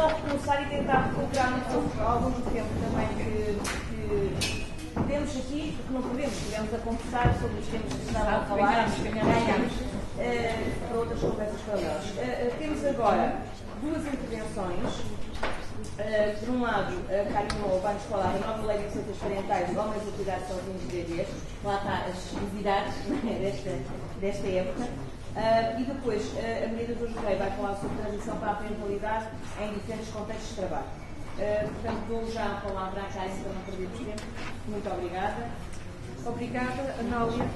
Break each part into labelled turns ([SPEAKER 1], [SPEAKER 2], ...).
[SPEAKER 1] não recomeçar e tentar recuperar algum do tempo também que temos aqui, porque não podemos, estivemos a conversar sobre os temas que estavam a falar, ganhamos para outras conversas paralelas. Temos agora duas intervenções. Por um lado, a Carimo vai-nos falar da nova lei de receitas parentais, homens a cuidar sozinhos de bebês. Lá está as novidades desta época. E depois, a Maria da Luz Rei vai falar sobre transição para a parentalidade em diferentes contextos de trabalho. Portanto, dou já a palavra à Carimo para não perdermos tempo. Muito obrigada.
[SPEAKER 2] Obrigada, Anália.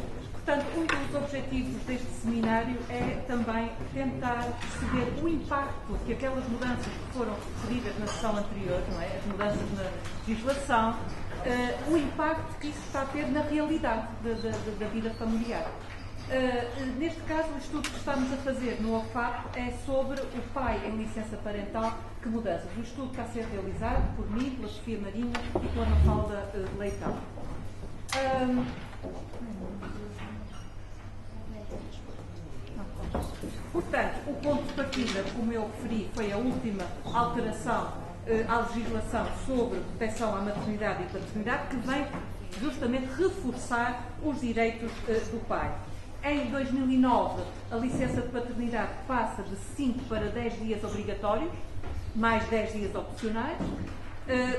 [SPEAKER 2] Portanto, um dos objetivos deste seminário é também tentar perceber o impacto que aquelas mudanças que foram referidas na sessão anterior, não é? As mudanças na legislação, o impacto que isso está a ter na realidade da vida familiar. Neste caso, o estudo que estamos a fazer no OFAP é sobre o pai em licença parental, que mudanças. O estudo está a ser realizado por mim, pela Sofia Marinho e pela Mafalda Leitão. Portanto, o ponto de partida, como eu referi, foi a última alteração à legislação sobre proteção à maternidade e paternidade, que vem justamente reforçar os direitos do pai. Em 2009, a licença de paternidade passa de 5 para 10 dias obrigatórios, mais 10 dias opcionais.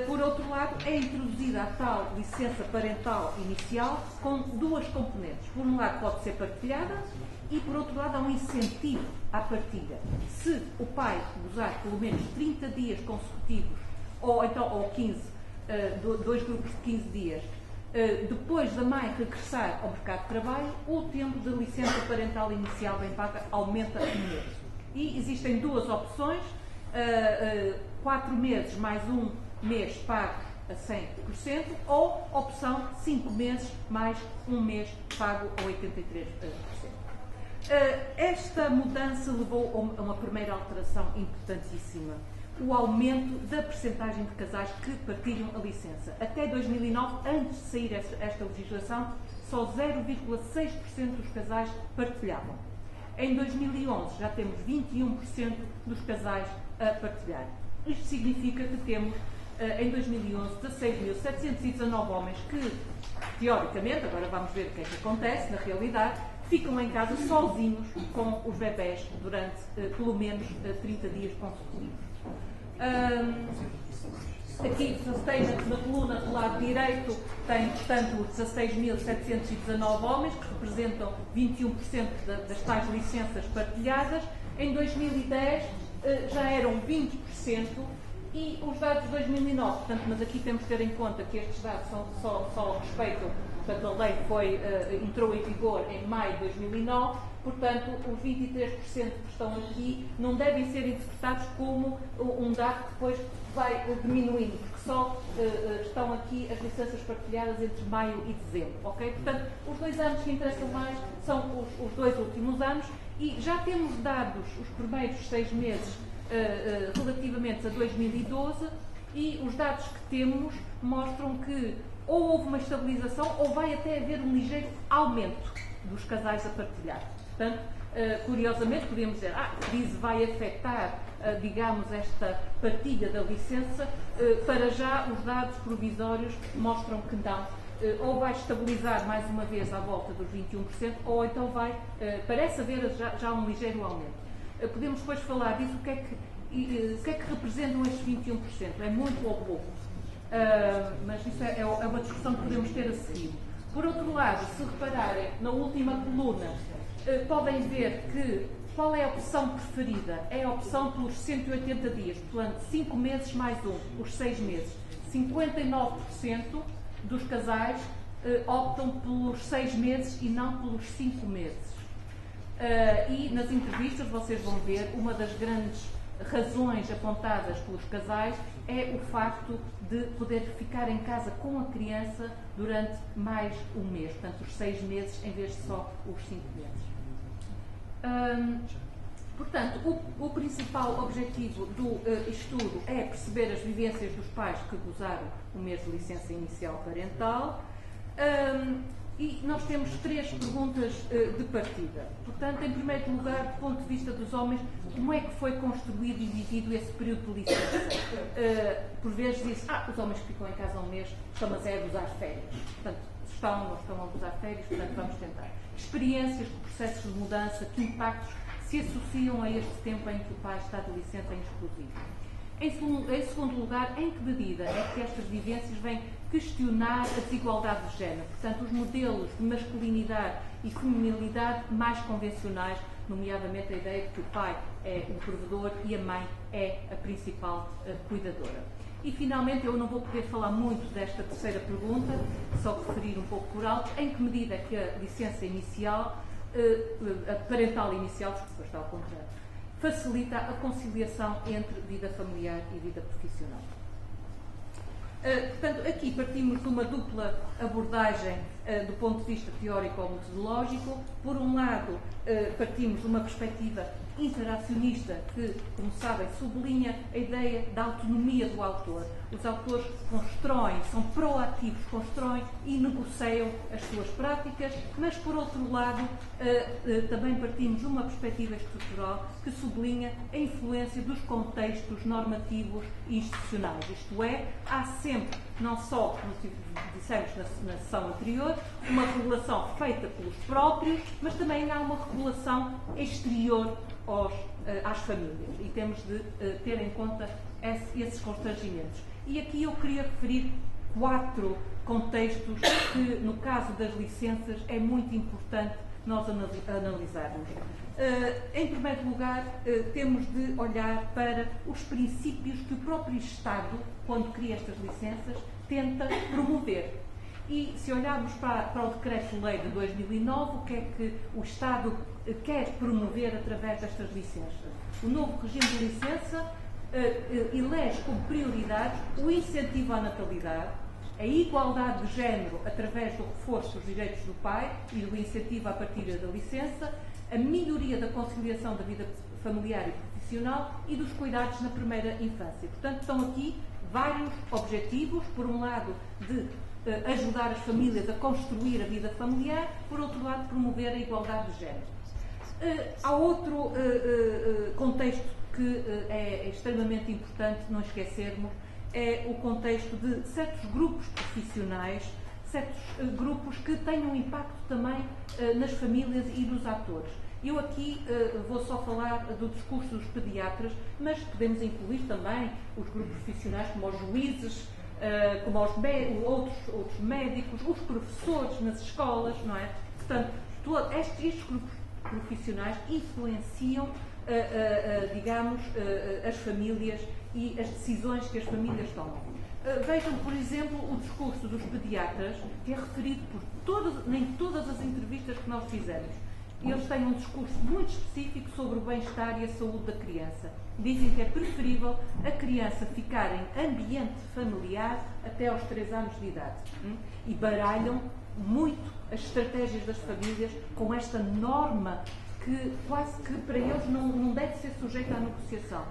[SPEAKER 2] Por outro lado, é introduzida a tal licença parental inicial com duas componentes. Por um lado, pode ser partilhada e, por outro lado, há um incentivo à partilha. Se o pai gozar pelo menos 30 dias consecutivos, ou 15, dois grupos de 15 dias, depois da mãe regressar ao mercado de trabalho, o tempo de licença parental inicial bem paga aumenta um mês. E existem duas opções, 4 meses mais um mês pago a 100%, ou opção 5 meses mais um mês pago a 83%. Esta mudança levou a uma primeira alteração importantíssima: o aumento da percentagem de casais que partilham a licença. Até 2009, antes de sair esta legislação, só 0,6% dos casais partilhavam. Em 2011 já temos 21% dos casais a partilhar. Isto significa que temos, em 2011, 16.719 homens que, teoricamente, agora vamos ver o que é que acontece na realidade, ficam em casa sozinhos com os bebés durante pelo menos 30 dias consecutivos. Aqui, na coluna do lado direito, tem, portanto, 16.719 homens, que representam 21% das tais licenças partilhadas. Em 2010 já eram 20%, e os dados de 2009, portanto, mas aqui temos que ter em conta que estes dados só respeitam, portanto, a lei entrou em vigor em maio de 2009, portanto, os 23% que estão aqui não devem ser interpretados como um dado que depois vai diminuindo, porque só estão aqui as licenças partilhadas entre maio e dezembro, ok? Portanto, os 2 anos que interessam mais são os 2 últimos anos, e já temos dados os primeiros 6 meses relativamente a 2012, e os dados que temos mostram que ou houve uma estabilização ou vai até haver um ligeiro aumento dos casais a partilhar. Portanto, curiosamente, podemos dizer, a crise vai afetar, digamos, esta partilha da licença. Para já, os dados provisórios mostram que não. Ou vai estabilizar mais uma vez à volta dos 21%, ou então parece haver já um ligeiro aumento. Podemos depois falar disso, o que é que representam estes 21%? É muito ou pouco? Mas isso é uma discussão que podemos ter a seguir. Por outro lado, se repararem na última coluna, podem ver que qual é a opção preferida? É a opção pelos 180 dias, portanto, 5 meses mais os 6 meses. 59% dos casais optam pelos 6 meses e não pelos 5 meses. E nas entrevistas vocês vão ver, uma das grandes razões apontadas pelos casais é o facto de poder ficar em casa com a criança durante mais um mês, portanto os 6 meses em vez de só os 5 meses. Portanto, o principal objetivo do estudo é perceber as vivências dos pais que gozaram o mês de licença inicial parental. E nós temos 3 perguntas de partida. Portanto, em primeiro lugar, do ponto de vista dos homens, como é que foi construído e vivido esse período de licença? Por vezes diz, os homens que ficam em casa um mês estão a gozar férias. Portanto, estão ou estão a gozar férias, portanto, vamos tentar. Experiências de processos de mudança, que impactos se associam a este tempo em que o pai está de licença em exclusivo? Em segundo lugar, em que medida é que estas vivências vêm questionar a desigualdade de género? Portanto, os modelos de masculinidade e feminilidade mais convencionais, nomeadamente a ideia de que o pai é o provedor e a mãe é a principal cuidadora. E, finalmente, eu não vou poder falar muito desta terceira pergunta, só referir um pouco por alto, em que medida é que a licença inicial, a parental inicial, desculpa, está ao contrário, facilita a conciliação entre vida familiar e vida profissional. Portanto, aqui partimos de uma dupla abordagem do ponto de vista teórico ou metodológico. Por um lado, partimos de uma perspectiva interacionista que, como sabem, sublinha a ideia da autonomia do autor. Os autores constroem, são proativos, constroem e negociam as suas práticas, mas, por outro lado, também partimos de uma perspectiva estrutural que sublinha a influência dos contextos normativos e institucionais. Isto é, há sempre, não só, como dissemos na sessão anterior, uma regulação feita pelos próprios, mas também há uma regulação exterior às famílias, e temos de ter em conta esses constrangimentos. E aqui eu queria referir 4 contextos que, no caso das licenças, é muito importante nós analisarmos. Em primeiro lugar, temos de olhar para os princípios que o próprio Estado, quando cria estas licenças, tenta promover. E se olharmos para o Decreto-Lei de 2009, o que é que o Estado quer promover através destas licenças? O novo regime de licença elege como prioridades o incentivo à natalidade, a igualdade de género através do reforço dos direitos do pai e do incentivo à partilha da licença, a melhoria da conciliação da vida familiar e profissional e dos cuidados na primeira infância. Portanto, estão aqui vários objetivos, por um lado, de ajudar as famílias a construir a vida familiar, por outro lado, promover a igualdade de género. Há outro contexto que é extremamente importante não esquecermos, é o contexto de certos grupos profissionais, certos grupos que têm um impacto também nas famílias e nos atores. Eu aqui vou só falar do discurso dos pediatras, mas podemos incluir também os grupos profissionais como os juízes, como outros médicos, os professores nas escolas, não é? Portanto, estes grupos profissionais influenciam, digamos, as famílias e as decisões que as famílias tomam. Vejam, por exemplo, o discurso dos pediatras, que é referido em todas as entrevistas que nós fizemos. Eles têm um discurso muito específico sobre o bem-estar e a saúde da criança. Dizem que é preferível a criança ficar em ambiente familiar até aos 3 anos de idade. E baralham muito as estratégias das famílias com esta norma que quase que para eles não deve ser sujeita à negociação.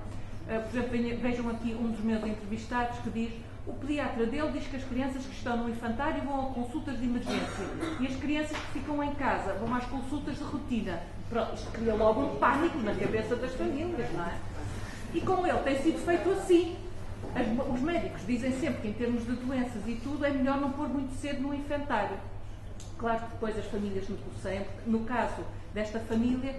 [SPEAKER 2] Por exemplo, vejam aqui um dos meus entrevistados que diz: o pediatra dele diz que as crianças que estão no infantário vão a consultas de emergência e as crianças que ficam em casa vão às consultas de rotina. Pronto, isto cria logo um pânico na cabeça das famílias, não é? E com ele tem sido feito assim. Os médicos dizem sempre que, em termos de doenças e tudo, é melhor não pôr muito cedo no infantário. Claro que depois as famílias negociam. No caso desta família,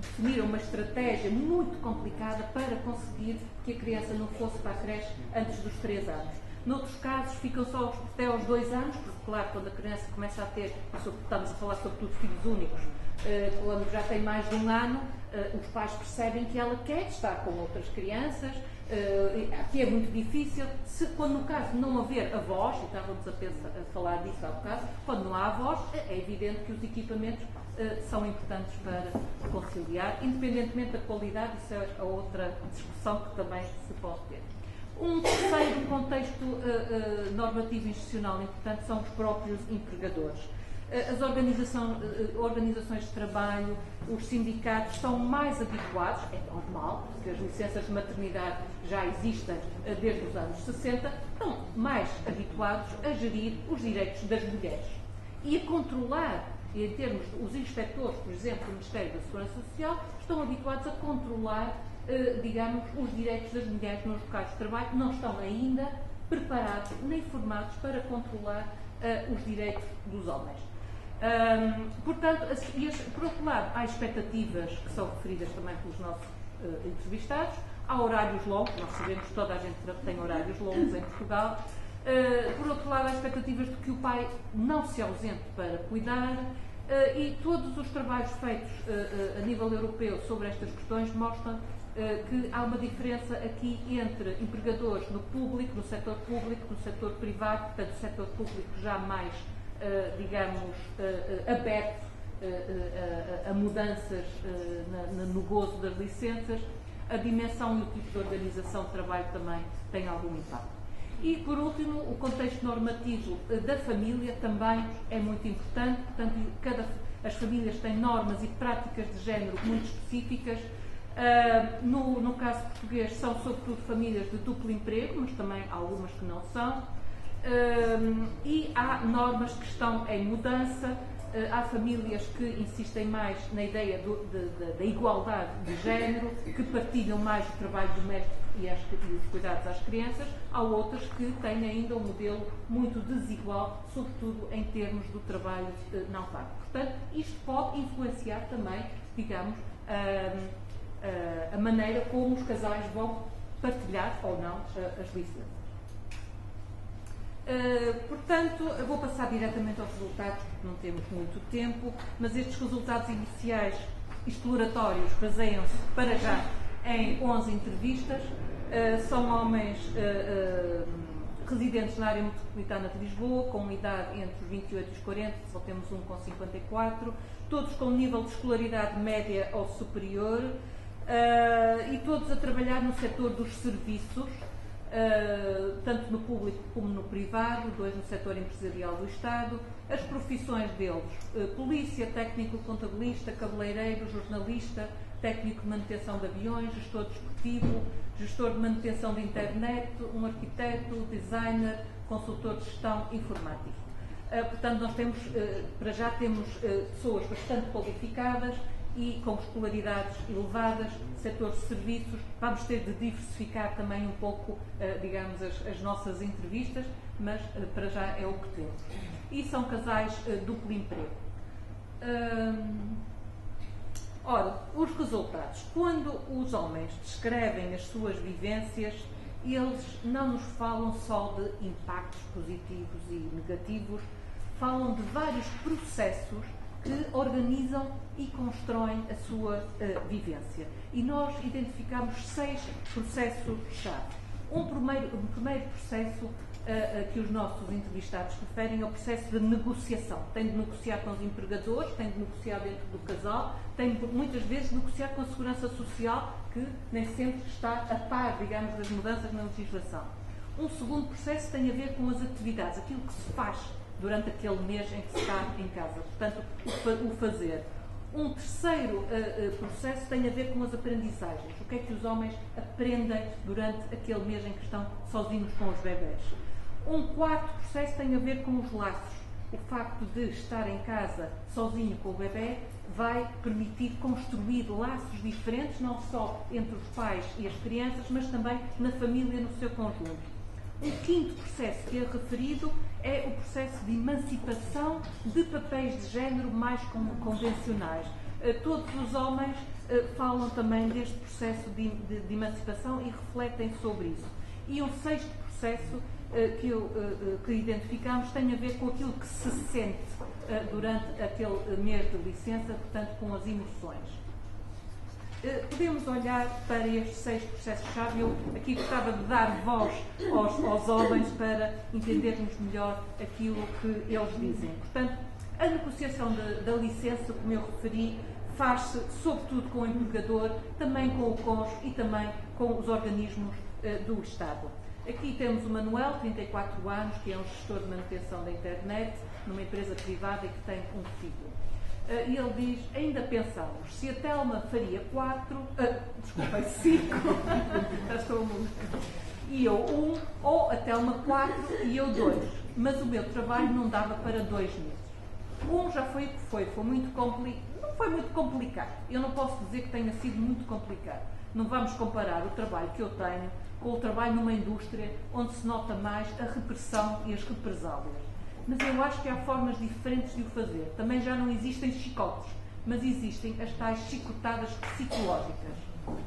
[SPEAKER 2] definiram uma estratégia muito complicada para conseguir que a criança não fosse para a creche antes dos 3 anos. Noutros casos, ficam só até aos 2 anos, porque, claro, quando a criança começa a ter, estamos a falar sobretudo de filhos únicos, quando já tem mais de 1 ano, os pais percebem que ela quer estar com outras crianças, que é muito difícil, quando no caso não haver avós, e estávamos a falar disso há bocado, quando não há avós, é evidente que os equipamentos são importantes para conciliar, independentemente da qualidade. Isso é a outra discussão que também se pode ter. Um terceiro contexto normativo institucional importante são os próprios empregadores. As organizações de trabalho, os sindicatos estão mais habituados, é normal, porque as licenças de maternidade já existem desde os anos 60, estão mais habituados a gerir os direitos das mulheres. e a controlar, e em termos os inspectores, por exemplo, do Ministério da Segurança Social, estão habituados a controlar, digamos, os direitos das mulheres nos locais de trabalho, não estão ainda preparados nem formados para controlar os direitos dos homens. Portanto, por outro lado, há expectativas que são referidas também pelos nossos entrevistados, há horários longos, nós sabemos que toda a gente tem horários longos em Portugal. Por outro lado, há expectativas de que o pai não se ausente para cuidar, e todos os trabalhos feitos a nível europeu sobre estas questões mostram que há uma diferença aqui entre empregadores no público, no setor público, no setor privado, portanto, o setor público já mais, digamos, aberto a mudanças no gozo das licenças. A dimensão e o tipo de organização de trabalho também tem algum impacto. E, por último, o contexto normativo da família também é muito importante. Portanto, as famílias têm normas e práticas de género muito específicas. No caso português, são sobretudo famílias de duplo emprego, mas também há algumas que não são. E há normas que estão em mudança. Há famílias que insistem mais na ideia da igualdade de género, que partilham mais o trabalho doméstico e os cuidados às crianças. Há outras que têm ainda um modelo muito desigual, sobretudo em termos do trabalho não pago. Portanto, isto pode influenciar também, digamos, a maneira como os casais vão partilhar ou não as licenças. Portanto, eu vou passar diretamente aos resultados, porque não temos muito tempo, mas estes resultados iniciais exploratórios baseiam-se, para já, em 11 entrevistas. São homens residentes na área metropolitana de Lisboa, com idade entre os 28 e os 40, só temos um com 54, todos com nível de escolaridade média ou superior, e todos a trabalhar no setor dos serviços, tanto no público como no privado, dois no setor empresarial do Estado. As profissões deles: polícia, técnico contabilista, cabeleireiro, jornalista, técnico de manutenção de aviões, gestor desportivo, gestor de manutenção de internet, um arquiteto, designer, consultor de gestão informática. Portanto, nós temos, para já temos pessoas bastante qualificadas e com escolaridades elevadas, setor de serviços. Vamos ter de diversificar também um pouco, digamos, as nossas entrevistas, mas para já é o que temos. E são casais duplo emprego. Ora, os resultados. Quando os homens descrevem as suas vivências, eles não nos falam só de impactos positivos e negativos, falam de vários processos que organizam e constroem a sua vivência. E nós identificamos 6 processos-chave. Um primeiro processo que os nossos entrevistados referem é o processo de negociação. Tem de negociar com os empregadores, tem de negociar dentro do casal, tem de, muitas vezes, de negociar com a Segurança Social, que nem sempre está a par, digamos, das mudanças na legislação. Um segundo processo tem a ver com as atividades, aquilo que se faz durante aquele mês em que se está em casa, portanto, o fazer. Um terceiro processo tem a ver com as aprendizagens, o que é que os homens aprendem durante aquele mês em que estão sozinhos com os bebés. Um quarto processo tem a ver com os laços. O facto de estar em casa sozinho com o bebé vai permitir construir laços diferentes, não só entre os pais e as crianças, mas também na família no seu conjunto. Um quinto processo que é referido é o processo de emancipação de papéis de género mais convencionais. Todos os homens falam também deste processo de emancipação e refletem sobre isso. E um sexto processo que identificamos tem a ver com aquilo que se sente durante aquele mês de licença, portanto, com as emoções. Podemos olhar para estes 6 processos-chave. Eu aqui gostava de dar voz aos homens para entendermos melhor aquilo que eles dizem. Portanto, a negociação da licença, como eu referi, faz-se sobretudo com o empregador, também com o cônjuge e também com os organismos do Estado. Aqui temos o Manuel, 34 anos, que é um gestor de manutenção da internet numa empresa privada e que tem um filho. E ele diz: ainda pensamos se a Telma faria 5, já estou a mudar, e eu 1, ou a Telma 4 e eu 2, mas o meu trabalho não dava para 2 meses. Já foi o que foi muito complicado. Não foi muito complicado. Eu não posso dizer que tenha sido muito complicado. Não vamos comparar o trabalho que eu tenho com o trabalho numa indústria onde se nota mais a repressão e as represálias. Mas eu acho que há formas diferentes de o fazer. Também já não existem chicotes, mas existem as tais chicotadas psicológicas.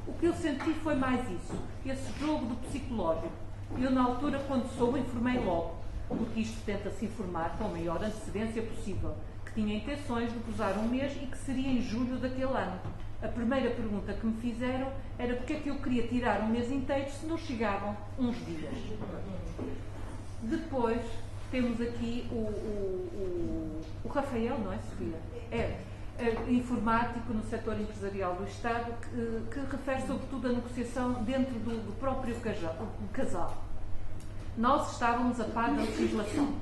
[SPEAKER 2] O que eu senti foi mais isso, esse jogo do psicológico. Eu, na altura, quando soube, informei logo, porque isto tenta-se informar com a maior antecedência possível, que tinha intenções de cruzar um mês e que seria em julho daquele ano. A primeira pergunta que me fizeram era porque é que eu queria tirar um mês inteiro se não chegavam uns dias. Depois temos aqui o Rafael, não é, Sofia? É informático no setor empresarial do Estado, que refere sobretudo a negociação dentro do próprio casal. Nós estávamos a par da legislação.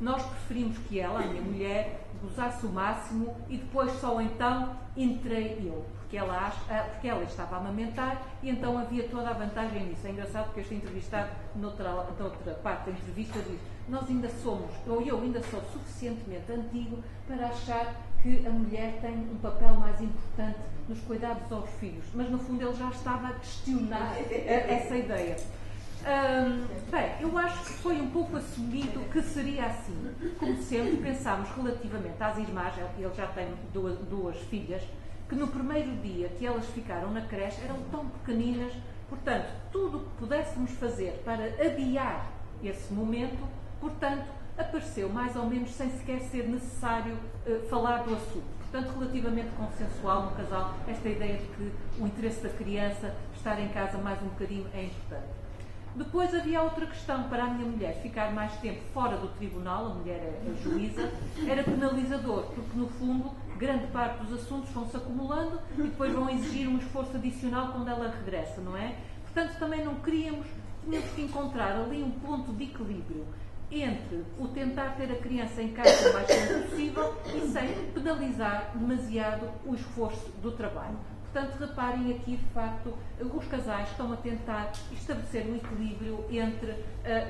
[SPEAKER 2] Nós preferimos que ela, a minha mulher, gozasse o máximo e depois só então entrei eu, porque ela estava a amamentar e então havia toda a vantagem nisso. É engraçado porque este entrevistado, noutra parte da entrevista, diz: nós ainda somos, ou eu ainda sou suficientemente antigo para achar que a mulher tem um papel mais importante nos cuidados aos filhos. Mas no fundo ele já estava a questionar essa ideia. Bem, eu acho que foi um pouco assumido que seria assim. Como sempre, pensámos relativamente às irmãs, ele já tem duas filhas, que no primeiro dia que elas ficaram na creche eram tão pequeninas, portanto, tudo o que pudéssemos fazer para adiar esse momento, portanto, apareceu mais ou menos sem sequer ser necessário falar do assunto. Portanto, relativamente consensual no casal, esta ideia de que o interesse da criança, estar em casa mais um bocadinho, é importante. Depois havia outra questão. Para a minha mulher ficar mais tempo fora do tribunal, a mulher é juíza, era penalizador, porque no fundo grande parte dos assuntos vão-se acumulando e depois vão exigir um esforço adicional quando ela regressa, não é? Portanto, também não tínhamos que encontrar ali um ponto de equilíbrio entre o tentar ter a criança em casa o mais tempo possível e sem penalizar demasiado o esforço do trabalho. Portanto, reparem aqui, de facto, os casais estão a tentar estabelecer um equilíbrio entre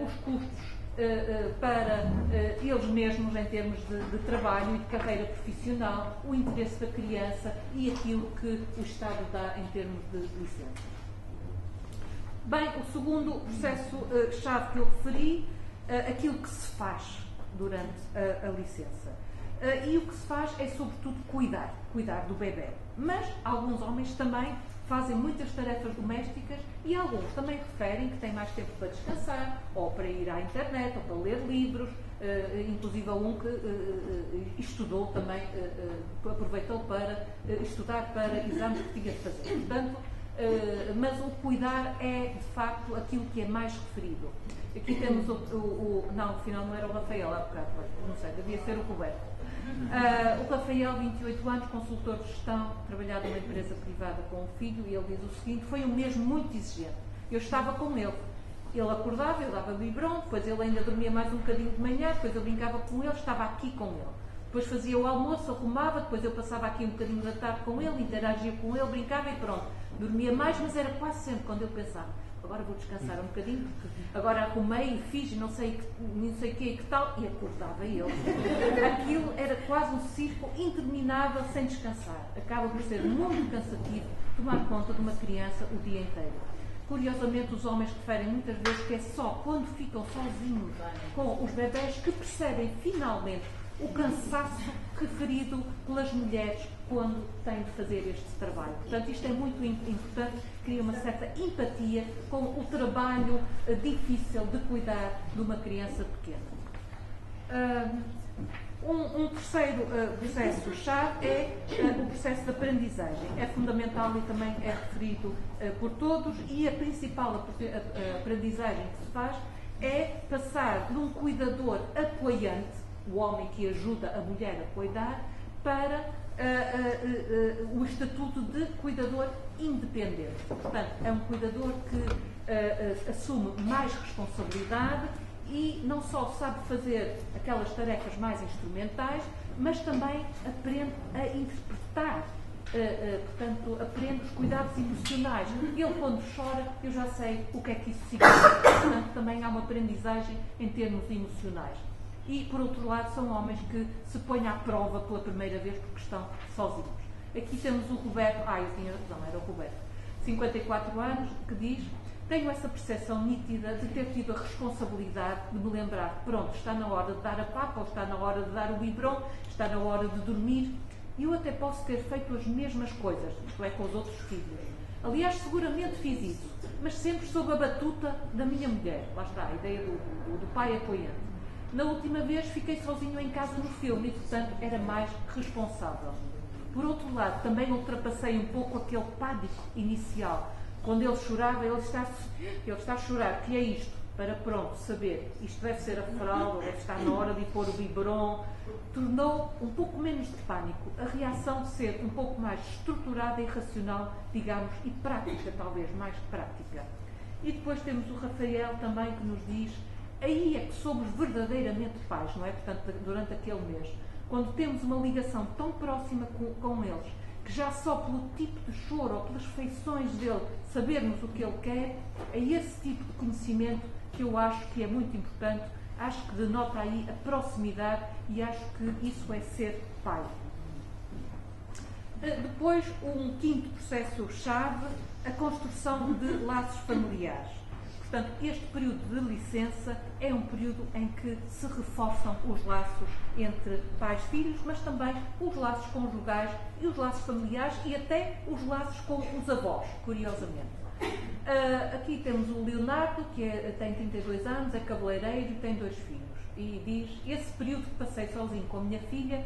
[SPEAKER 2] os custos para eles mesmos em termos de trabalho e de carreira profissional, o interesse da criança e aquilo que o Estado dá em termos de licença. Bem, o segundo processo-chave que eu referi, aquilo que se faz durante a licença. E o que se faz é, sobretudo, cuidar do bebê. Mas alguns homens também fazem muitas tarefas domésticas e alguns também referem que têm mais tempo para descansar, ou para ir à internet, ou para ler livros, inclusive um que estudou também, aproveitou para estudar para exames que tinha de fazer. Portanto, mas o cuidar é, de facto, aquilo que é mais referido. Aqui temos não, afinal não era o Rafael, há bocado, não sei, devia ser o Roberto. O Rafael, 28 anos, consultor de gestão, trabalhava numa empresa privada com um filho, e ele diz o seguinte: foi um mês muito exigente. Eu estava com ele. Ele acordava, eu dava biberon, depois ele ainda dormia mais um bocadinho de manhã, depois eu brincava com ele, estava aqui com ele. Depois fazia o almoço, arrumava, depois eu passava aqui um bocadinho da tarde com ele, interagia com ele, brincava e pronto. Dormia mais, mas era quase sempre quando eu pensava: agora vou descansar um bocadinho, porque agora arrumei e fiz não sei o que e que tal, e acordava ele. Aquilo era quase um ciclo interminável sem descansar. Acaba por ser muito cansativo tomar conta de uma criança o dia inteiro. Curiosamente, os homens referem muitas vezes que é só quando ficam sozinhos com os bebés que percebem finalmente o cansaço referido pelas mulheres quando têm de fazer este trabalho. Portanto, isto é muito importante, cria uma certa empatia com o trabalho difícil de cuidar de uma criança pequena. Um terceiro processo-chave é o processo de aprendizagem. É fundamental e também é referido por todos, e a principal aprendizagem que se faz é passar de um cuidador apoiante, o homem que ajuda a mulher a cuidar, para o estatuto de cuidador independente. Portanto, é um cuidador que assume mais responsabilidade e não só sabe fazer aquelas tarefas mais instrumentais, mas também aprende a interpretar, portanto, aprende os cuidados emocionais. Ele, quando chora, eu já sei o que é que isso significa. Portanto, também há uma aprendizagem em termos emocionais. e, por outro lado, são homens que se põem à prova pela primeira vez porque estão sozinhos. Aqui temos o Roberto, eu tinha razão, era o Roberto, 54 anos, que diz: tenho essa percepção nítida de ter tido a responsabilidade de me lembrar, pronto, está na hora de dar a papa, ou está na hora de dar o biberon, está na hora de dormir, e eu até posso ter feito as mesmas coisas, isto é, com os outros filhos. Aliás, seguramente fiz isso, mas sempre sob a batuta da minha mulher. Lá está, a ideia do pai apoiante. Na última vez fiquei sozinho em casa no filme e, portanto, era mais responsável. Por outro lado, também ultrapassei um pouco aquele pânico inicial. Quando ele chorava, ele está a chorar, que é isto? Para, pronto, saber, isto deve ser a fralda, deve estar na hora de pôr o biberon. Tornou um pouco menos de pânico a reação de ser um pouco mais estruturada e racional, digamos, e prática, talvez, mais prática. E depois temos o Rafael também, que nos diz: aí é que somos verdadeiramente pais, não é? Portanto, durante aquele mês, quando temos uma ligação tão próxima com eles, que já só pelo tipo de choro ou pelas feições dele sabermos o que ele quer, é esse tipo de conhecimento que eu acho que é muito importante, acho que denota aí a proximidade e acho que isso é ser pai. Depois, um quinto processo-chave, a construção de laços familiares. Portanto, este período de licença é um período em que se reforçam os laços entre pais e filhos, mas também os laços conjugais e os laços familiares e até os laços com os avós, curiosamente. Aqui temos o Leonardo, que tem 32 anos, é cabeleireiro e tem 2 filhos. E diz: esse período que passei sozinho com a minha filha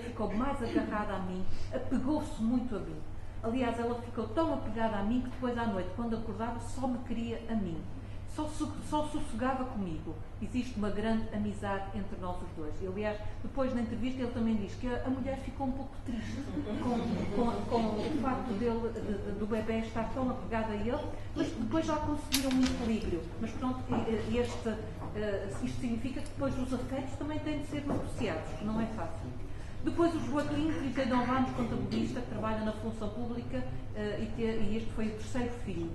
[SPEAKER 2] ficou mais agarrada a mim, apegou-se muito a mim. Aliás, ela ficou tão apegada a mim que depois à noite, quando acordava, só me queria a mim. Só sossegava comigo. Existe uma grande amizade entre nós os dois. E, aliás, depois na entrevista ele também diz que a mulher ficou um pouco triste com o facto do bebê estar tão apegado a ele, mas depois já conseguiram um equilíbrio. Mas pronto, isto significa que depois os afetos também têm de ser negociados. Não é fácil. Depois o Joaquim, 39 anos, contabilista, que trabalha na função pública e este foi o 3º filho.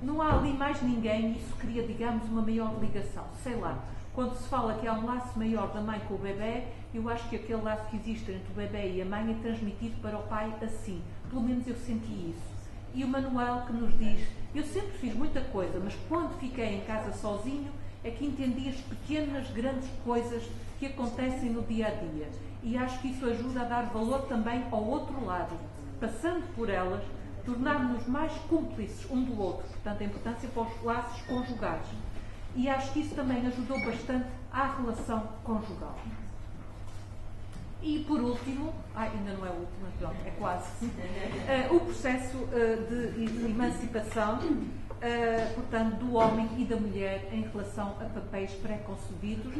[SPEAKER 2] Não há ali mais ninguém e isso cria, digamos, uma maior ligação. Sei lá, quando se fala que há um laço maior da mãe com o bebê, eu acho que aquele laço que existe entre o bebê e a mãe é transmitido para o pai assim. Pelo menos eu senti isso. E o Manuel, que nos diz: eu sempre fiz muita coisa, mas quando fiquei em casa sozinho é que entendi as pequenas, grandes coisas que acontecem no dia-a-dia. E acho que isso ajuda a dar valor também ao outro lado. Passando por elas, tornarmos-nos mais cúmplices um do outro. Portanto, a importância para os laços conjugais. E acho que isso também ajudou bastante à relação conjugal. E, por último, ainda não é o último, pronto, é quase, o processo de emancipação, portanto, do homem e da mulher em relação a papéis pré-concebidos.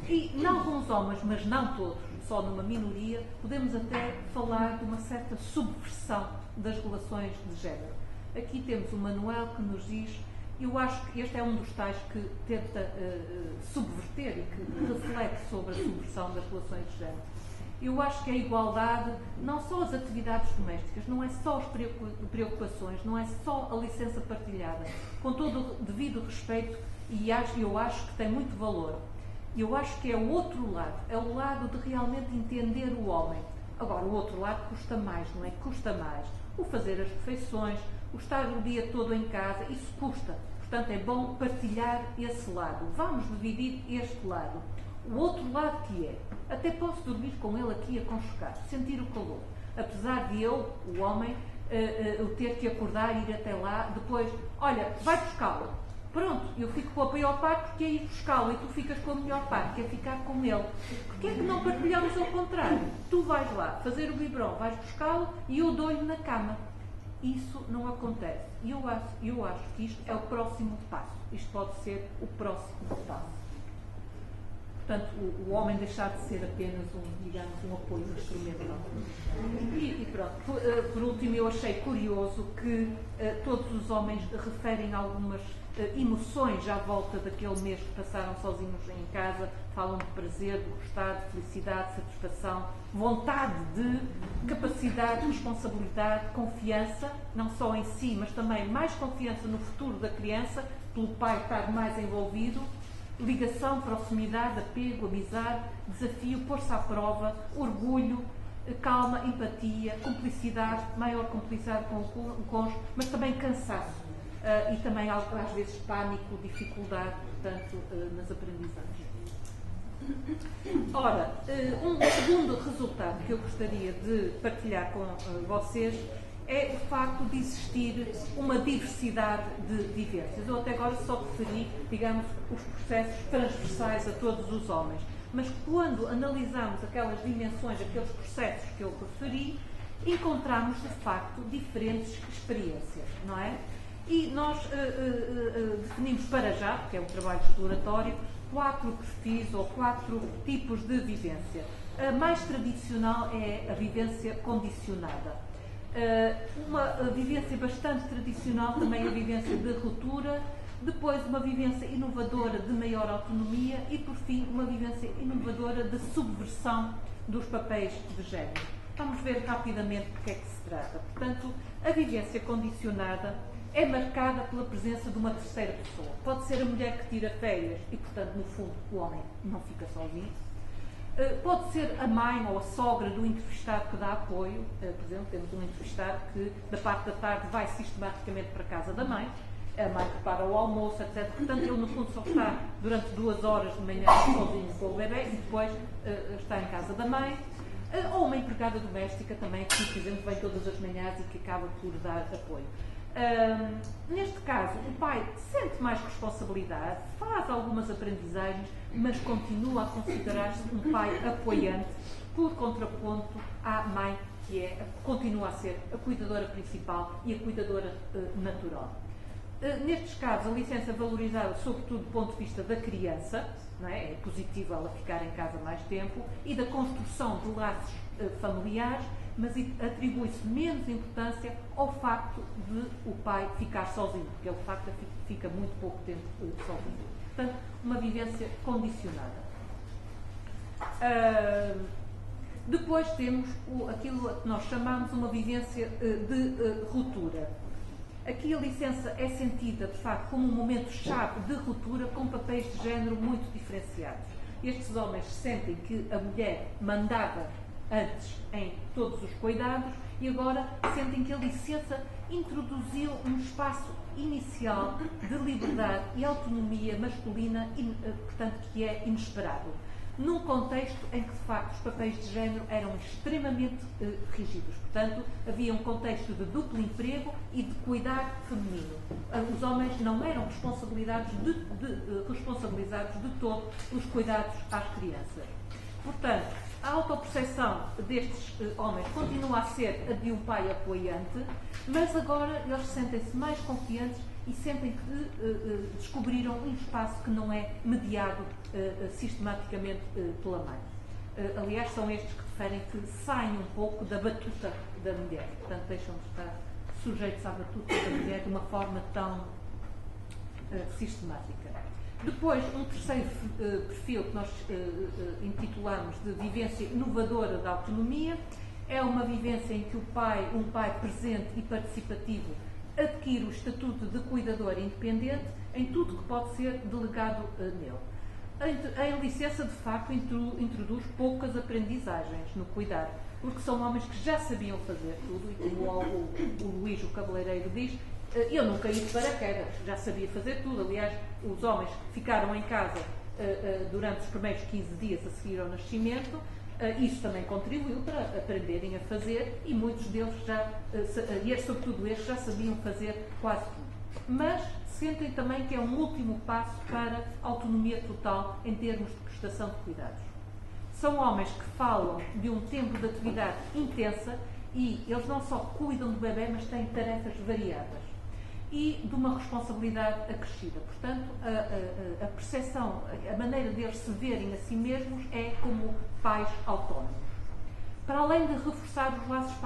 [SPEAKER 2] E, em alguns homens, mas não todos, só numa minoria, podemos até falar de uma certa subversão das relações de género. Aqui temos o Manuel, que nos diz: eu acho que este é um dos tais que tenta subverter e que reflete sobre a subversão das relações de género. Eu acho que a igualdade, não só as atividades domésticas, não é só as preocupações, não é só a licença partilhada, com todo o devido respeito, e eu acho que tem muito valor. Eu acho que é o outro lado, é o lado de realmente entender o homem. Agora, o outro lado custa mais, não é? Custa mais. O fazer as refeições, o estar o dia todo em casa, isso custa. Portanto, é bom partilhar esse lado. Vamos dividir este lado. O outro lado que é, até posso dormir com ele aqui aconchegado, sentir o calor. Apesar de eu, o homem, eu ter que acordar e ir até lá, depois, olha, vai buscá-lo. Pronto, eu fico com a pior parte porque é ir buscá-lo e tu ficas com a melhor parte, que é ficar com ele. Porquê é que não partilhamos ao contrário? Tu vais lá fazer o biberon, vais buscá-lo e eu dou-lhe na cama. Isso não acontece. E eu acho que isto é o próximo passo. Isto pode ser o próximo passo. Portanto, o homem deixar de ser apenas um apoio instrumental. E pronto, por último, eu achei curioso que todos os homens referem algumas emoções à volta daquele mês que passaram sozinhos em casa, falam de prazer, de gostar, de felicidade, de satisfação, vontade de, capacidade, responsabilidade, confiança, não só em si, mas também mais confiança no futuro da criança, pelo pai estar mais envolvido. ligação, proximidade, apego, amizade, desafio, pôr-se à prova, orgulho, calma, empatia, cumplicidade, maior cumplicidade com o cônjuge, mas também cansaço e também às vezes pânico, dificuldade, portanto, nas aprendizagens. Ora, um segundo resultado que eu gostaria de partilhar com vocês é o facto de existir uma diversidade de vivências. Eu até agora só referi, digamos, os processos transversais a todos os homens. Mas quando analisamos aquelas dimensões, aqueles processos que eu referi, encontramos, de facto, diferentes experiências, não é? E nós definimos para já, porque é um trabalho exploratório, 4 perfis ou 4 tipos de vivência. A mais tradicional é a vivência condicionada. Uma vivência bastante tradicional também é a vivência de ruptura, depois uma vivência inovadora de maior autonomia e, por fim, uma vivência inovadora de subversão dos papéis de género. Vamos ver rapidamente do que é que se trata. Portanto, a vivência condicionada é marcada pela presença de uma terceira pessoa. Pode ser a mulher que tira férias e, portanto, no fundo, o homem não fica sozinho. Pode ser a mãe ou a sogra do entrevistado que dá apoio. Por exemplo, temos um entrevistado que, da parte da tarde, vai sistematicamente para a casa da mãe. A mãe prepara o almoço, etc. Portanto, ele, no fundo, só está durante 2 horas de manhã sozinho com o bebê e depois está em casa da mãe. Ou uma empregada doméstica também, que, por exemplo, vem todas as manhãs e que acaba por dar apoio. Neste caso, o pai sente mais responsabilidade, faz algumas aprendizagens, mas continua a considerar-se um pai apoiante, por contraponto à mãe, que continua a ser a cuidadora principal e a cuidadora natural. Nestes casos, a licença é valorizada, sobretudo do ponto de vista da criança, não é? É positivo ela ficar em casa mais tempo, e da construção de laços familiares, mas atribui-se menos importância ao facto de o pai ficar sozinho, porque ele, de facto, fica muito pouco tempo sozinho. Portanto, uma vivência condicionada. Depois temos aquilo que nós chamamos uma vivência de ruptura. Aqui a licença é sentida, de facto, como um momento-chave de ruptura com papéis de género muito diferenciados. Estes homens sentem que a mulher mandava antes em todos os cuidados e agora sentem que a licença introduziu um espaço inicial de liberdade e autonomia masculina, portanto, que é inesperado. Num contexto em que, de facto, os papéis de género eram extremamente rígidos. Portanto, havia um contexto de duplo emprego e de cuidado feminino. Os homens não eram responsabilizados de todo pelos cuidados às crianças. Portanto, a autoperceção destes homens continua a ser a de um pai apoiante, mas agora eles sentem-se mais confiantes e sentem que descobriram um espaço que não é mediado sistematicamente pela mãe. Aliás, são estes que referem que saem um pouco da batuta da mulher, portanto deixam de estar sujeitos à batuta da mulher de uma forma tão sistemática. Depois, um terceiro perfil que nós intitulamos de vivência inovadora da autonomia é uma vivência em que um pai presente e participativo adquire o estatuto de cuidador independente em tudo que pode ser delegado nele. A licença, de facto, introduz poucas aprendizagens no cuidar, porque são homens que já sabiam fazer tudo, e como o Luís, o cabeleireiro, diz, eu nunca ia de paraquedas, já sabia fazer tudo. Aliás, os homens que ficaram em casa durante os primeiros 15 dias a seguir ao nascimento, isso também contribuiu para aprenderem a fazer, e muitos deles sobretudo estes, já sabiam fazer quase tudo. Mas sentem também que é um último passo para a autonomia total em termos de prestação de cuidados. São homens que falam de um tempo de atividade intensa e eles não só cuidam do bebê, mas têm tarefas variadas e de uma responsabilidade acrescida. Portanto, a percepção, a maneira deles se verem a si mesmos é como pais autónomos. Para além de reforçar os laços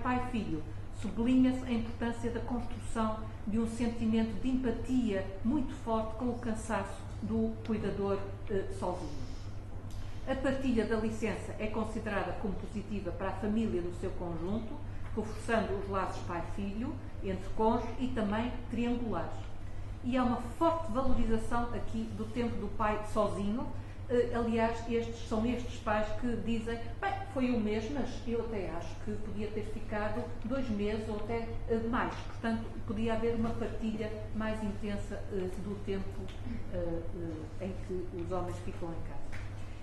[SPEAKER 2] pai-filho, sublinha-se a importância da construção de um sentimento de empatia muito forte com o cansaço do cuidador sozinho. A partilha da licença é considerada como positiva para a família no seu conjunto, reforçando os laços pai-filho entre cônjuges e também triangulares. e há uma forte valorização aqui do tempo do pai sozinho. Aliás, são estes pais que dizem, bem, foi um mês, mas eu até acho que podia ter ficado 2 meses ou até mais. Portanto, podia haver uma partilha mais intensa do tempo em que os homens ficam em casa.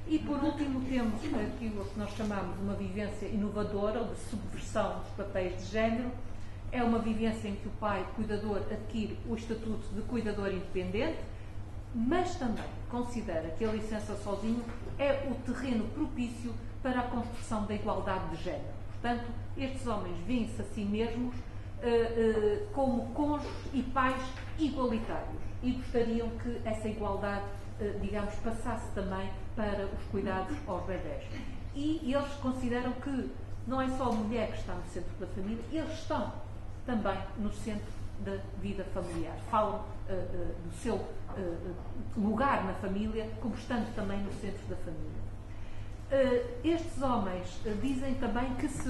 [SPEAKER 2] E, por último, temos aquilo que nós chamamos de uma vivência inovadora ou de subversão dos papéis de género. É uma vivência em que o pai cuidador adquire o estatuto de cuidador independente, mas também considera que a licença sozinho é o terreno propício para a construção da igualdade de género. Portanto, estes homens veem-se a si mesmos como cônjuges e pais igualitários e gostariam que essa igualdade, digamos, passasse também para os cuidados aos bebés. E eles consideram que não é só a mulher que está no centro da família, eles estão também no centro da vida familiar. Falam do seu lugar na família como estando também no centro da família. Estes homens dizem também que se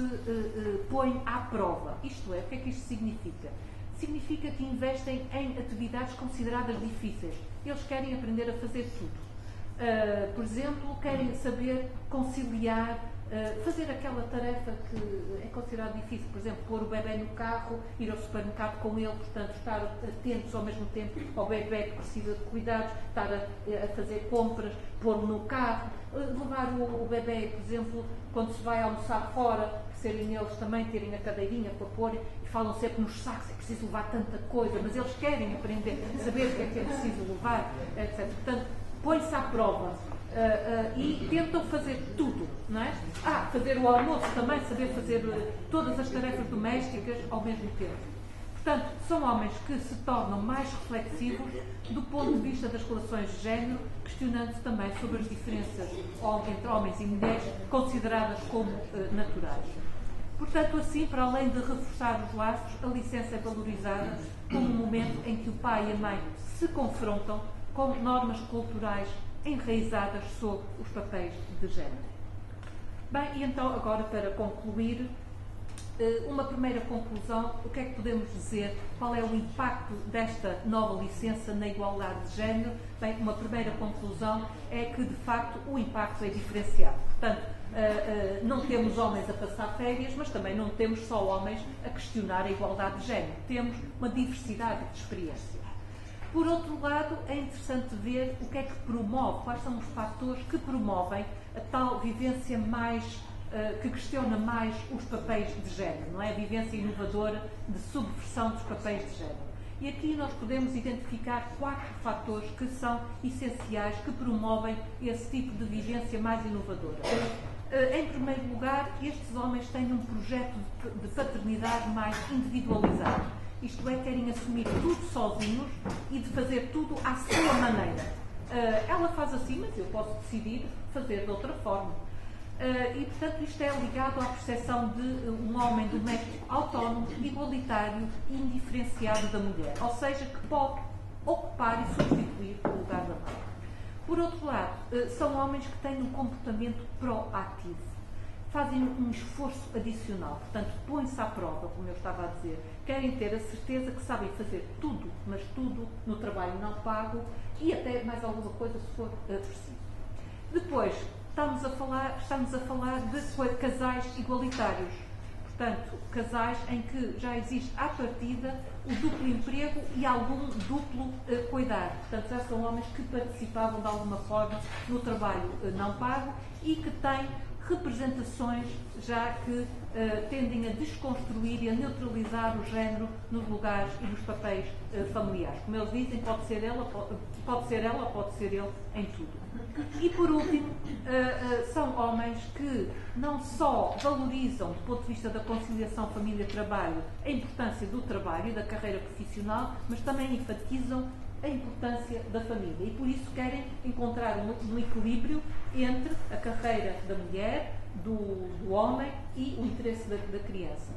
[SPEAKER 2] põem à prova. Isto é, o que é que isto significa? Significa que investem em atividades consideradas difíceis. Eles querem aprender a fazer tudo. Por exemplo, querem saber conciliar, fazer aquela tarefa que é considerada difícil, por exemplo, pôr o bebê no carro, ir ao supermercado com ele, portanto, estar atentos ao mesmo tempo ao bebê que precisa de cuidados, estar a fazer compras, pôr-lo no carro, levar o bebê, por exemplo, quando se vai almoçar fora, serem eles também terem a cadeirinha para pôr, e falam sempre nos sacos, é preciso levar tanta coisa, mas eles querem aprender, saber o que é preciso levar, etc. Portanto, põe-se à prova. E tentam fazer tudo, não é? Fazer o almoço também, saber fazer todas as tarefas domésticas ao mesmo tempo. Portanto, são homens que se tornam mais reflexivos do ponto de vista das relações de género, questionando-se também sobre as diferenças entre homens e mulheres, consideradas como naturais. Portanto, assim, para além de reforçar os laços, a licença é valorizada como um momento em que o pai e a mãe se confrontam com normas culturais enraizadas sobre os papéis de género. Bem, e então, agora para concluir, uma primeira conclusão, o que é que podemos dizer? Qual é o impacto desta nova licença na igualdade de género? Bem, uma primeira conclusão é que, de facto, o impacto é diferenciado. Portanto, não temos homens a passar férias, mas também não temos só homens a questionar a igualdade de género. Temos uma diversidade de experiências. Por outro lado, é interessante ver o que é que promove, quais são os fatores que promovem a tal vivência mais, que questiona mais os papéis de género, não é? A vivência inovadora de subversão dos papéis de género. E aqui nós podemos identificar 4 fatores que são essenciais, que promovem esse tipo de vivência mais inovadora. Em primeiro lugar, estes homens têm um projeto de paternidade mais individualizado. Isto é, querem assumir tudo sozinhos e de fazer tudo à sua maneira. Ela faz assim, mas eu posso decidir fazer de outra forma. E, portanto, isto é ligado à percepção de um homem doméstico autónomo, igualitário e indiferenciado da mulher. Ou seja, que pode ocupar e substituir o lugar da mãe. Por outro lado, são homens que têm um comportamento proativo. Fazem um esforço adicional, portanto, põem-se à prova, como eu estava a dizer. Querem ter a certeza que sabem fazer tudo, mas tudo no trabalho não pago e até mais alguma coisa se for preciso. Depois, estamos a falar de casais igualitários. Portanto, casais em que já existe à partida o duplo emprego e algum duplo cuidado. Portanto, já são homens que participavam de alguma forma no trabalho não pago e que têm representações já que tendem a desconstruir e a neutralizar o género nos lugares e nos papéis familiares. Como eles dizem, pode ser ela, pode ser ele em tudo. E por último, são homens que não só valorizam, do ponto de vista da conciliação família-trabalho, a importância do trabalho e da carreira profissional, mas também enfatizam a importância da família e por isso querem encontrar um equilíbrio entre a carreira da mulher, do homem e o interesse da criança.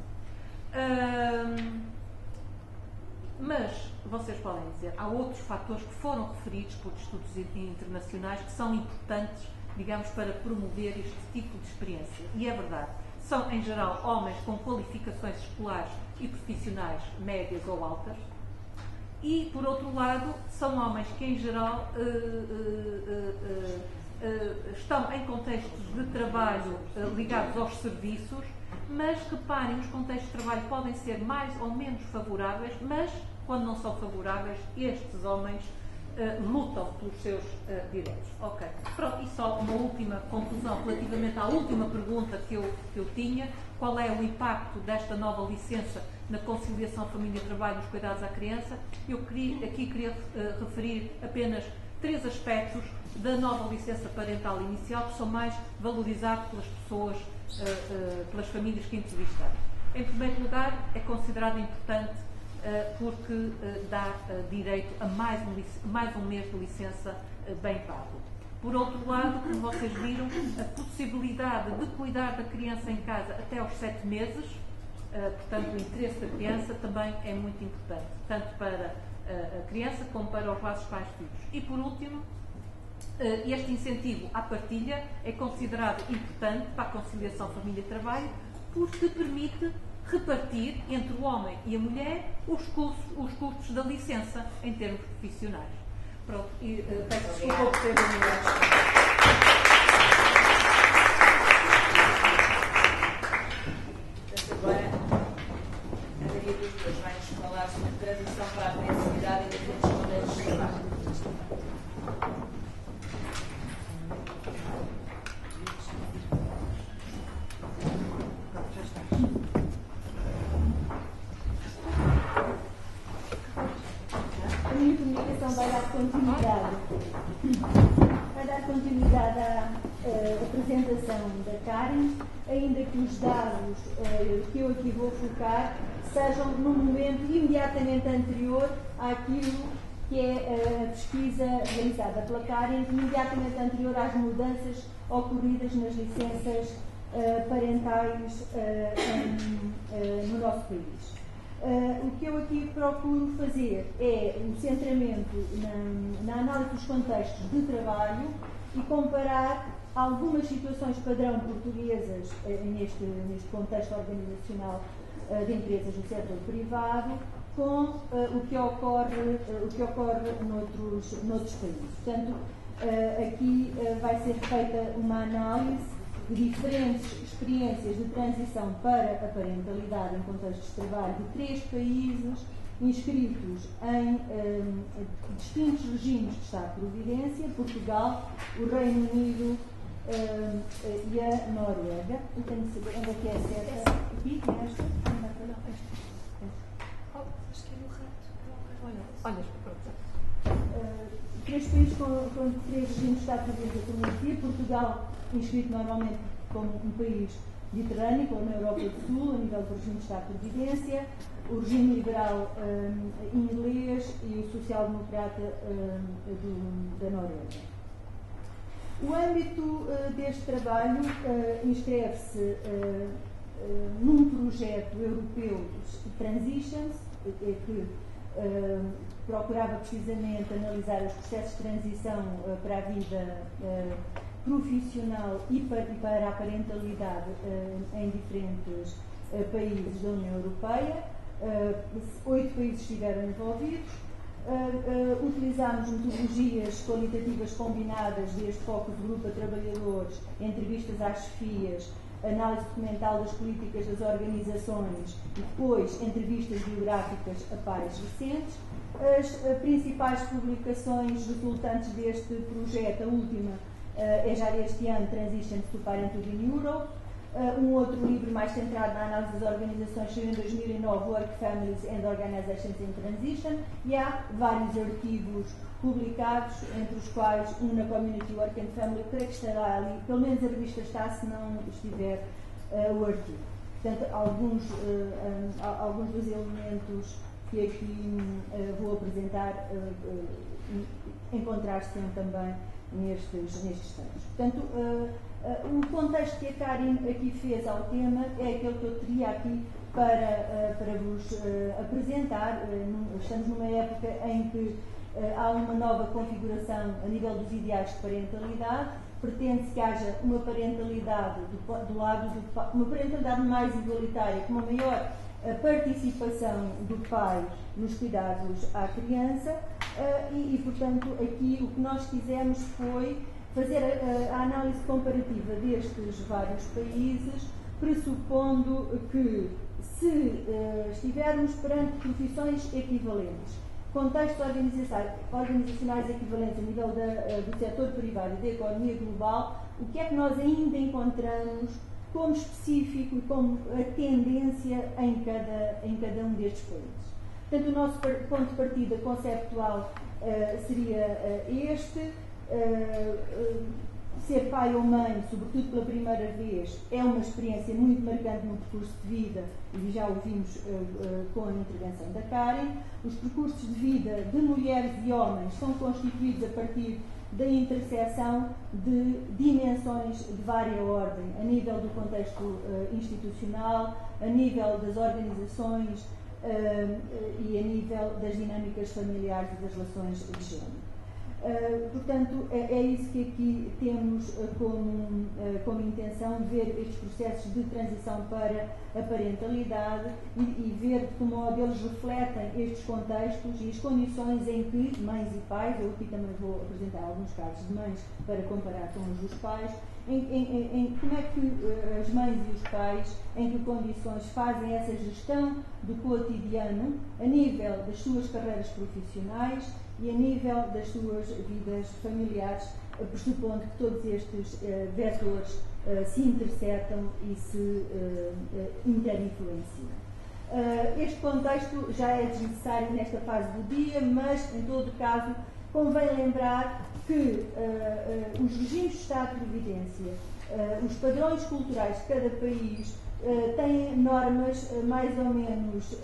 [SPEAKER 2] Mas, vocês podem dizer, há outros fatores que foram referidos por estudos internacionais que são importantes, digamos, para promover este tipo de experiência. E é verdade. São, em geral, homens com qualificações escolares e profissionais médias ou altas, E, por outro lado, são homens que, em geral, estão em contextos de trabalho ligados aos serviços, mas reparem, os contextos de trabalho podem ser mais ou menos favoráveis, mas, quando não são favoráveis, estes homens lutam pelos seus direitos. Ok. Pronto, e só uma última conclusão relativamente à última pergunta que eu tinha: qual é o impacto desta nova licença na conciliação família-trabalho e nos cuidados à criança? Eu queria referir apenas 3 aspectos da nova licença parental inicial que são mais valorizados pelas pessoas, pelas famílias que entrevistaram. Em primeiro lugar, é considerado importante porque dá direito a mais um mês de licença bem pago. Por outro lado, como vocês viram, a possibilidade de cuidar da criança em casa até aos 7 meses, portanto, o interesse da criança também é muito importante, tanto para a criança como para os laços pais-filhos. E, por último, este incentivo à partilha é considerado importante para a conciliação família-trabalho porque permite repartir entre o homem e a mulher os custos da licença em termos profissionais. Pronto, e peço desculpa por ter
[SPEAKER 3] Agora, a Maria dos Deus vai-nos falar sobre transição para a parentalidade e diferentes modelos de trabalho.
[SPEAKER 4] A minha comunicação vai dar continuidade à apresentação da Karen, ainda que os dados que eu aqui vou focar sejam num momento imediatamente anterior àquilo que é a pesquisa realizada pela Karen, imediatamente anterior às mudanças ocorridas nas licenças parentais no nosso país. O que eu aqui procuro fazer é um centramento na análise dos contextos de trabalho e comparar algumas situações padrão portuguesas neste contexto organizacional de empresas do setor privado com o que ocorre noutros países. Portanto, aqui vai ser feita uma análise de diferentes experiências de transição para a parentalidade em contextos de trabalho de 3 países inscritos em distintos regimes de Estado de Providência: Portugal, o Reino Unido e a Noruega. Eu tenho que saber onde é que é certa. Aqui, esta?
[SPEAKER 5] Acho que é no rato.
[SPEAKER 2] Olha, pronto.
[SPEAKER 4] 3 países com 3 regimes de Estado de Providência, como eu dizia. Portugal, inscrito normalmente como um país mediterrâneo, ou na Europa do Sul, a nível do regime de Estado de Providência, o regime liberal inglês e o social-democrata da Noruega. O âmbito deste trabalho inscreve-se num projeto europeu de Transitions, que procurava precisamente analisar os processos de transição para a vida profissional e para a parentalidade em diferentes países da União Europeia. 8 países estiveram envolvidos. Utilizámos metodologias qualitativas combinadas, desde foco de grupo a trabalhadores, entrevistas às chefias, análise documental das políticas das organizações e depois entrevistas biográficas a pares recentes. As principais publicações resultantes deste projeto, a última é já deste ano, Transitions to Parenthood in Europe. Um outro livro mais centrado na análise das organizações saiu em 2009, Work, Families and Organizations in Transition, e há vários artigos publicados, entre os quais um na Community Work and Family, creio que estará ali, pelo menos a revista está, se não estiver o artigo. Portanto, alguns dos elementos que aqui vou apresentar encontrar-se também nestes textos. Portanto, o contexto que a Karen aqui fez ao tema é aquele que eu teria aqui para vos apresentar. Estamos numa época em que há uma nova configuração a nível dos ideais de parentalidade. Pretende-se que haja uma parentalidade do lado uma parentalidade mais igualitária, com uma maior a participação do pai nos cuidados à criança portanto, aqui o que nós fizemos foi fazer a análise comparativa destes vários países, pressupondo que se estivermos perante profissões equivalentes, contextos organizacionais equivalentes a nível do setor privado e da economia global, o que é que nós ainda encontramos como específico e como a tendência em cada um destes países. Portanto, o nosso ponto de partida conceptual seria este. Ser pai ou mãe, sobretudo pela primeira vez, é uma experiência muito marcante no percurso de vida, e já ouvimos com a intervenção da Karen. Os percursos de vida de mulheres e homens são constituídos a partir da interseção de dimensões de vária ordem, a nível do contexto institucional, a nível das organizações e a nível das dinâmicas familiares e das relações de género. Portanto, é isso que aqui temos como intenção, ver estes processos de transição para a parentalidade e ver de que modo eles refletem estes contextos e as condições em que mães e pais, eu aqui também vou apresentar alguns casos de mães para comparar com os dos pais, como é que as mães e os pais, em que condições fazem essa gestão do cotidiano a nível das suas carreiras profissionais e a nível das suas vidas familiares, pressupondo que todos estes vetores se intersetam e se interinfluenciam. Este contexto já é desnecessário nesta fase do dia, mas, em todo caso, convém lembrar que os regimes de Estado de Previdência, os padrões culturais de cada país têm normas mais ou menos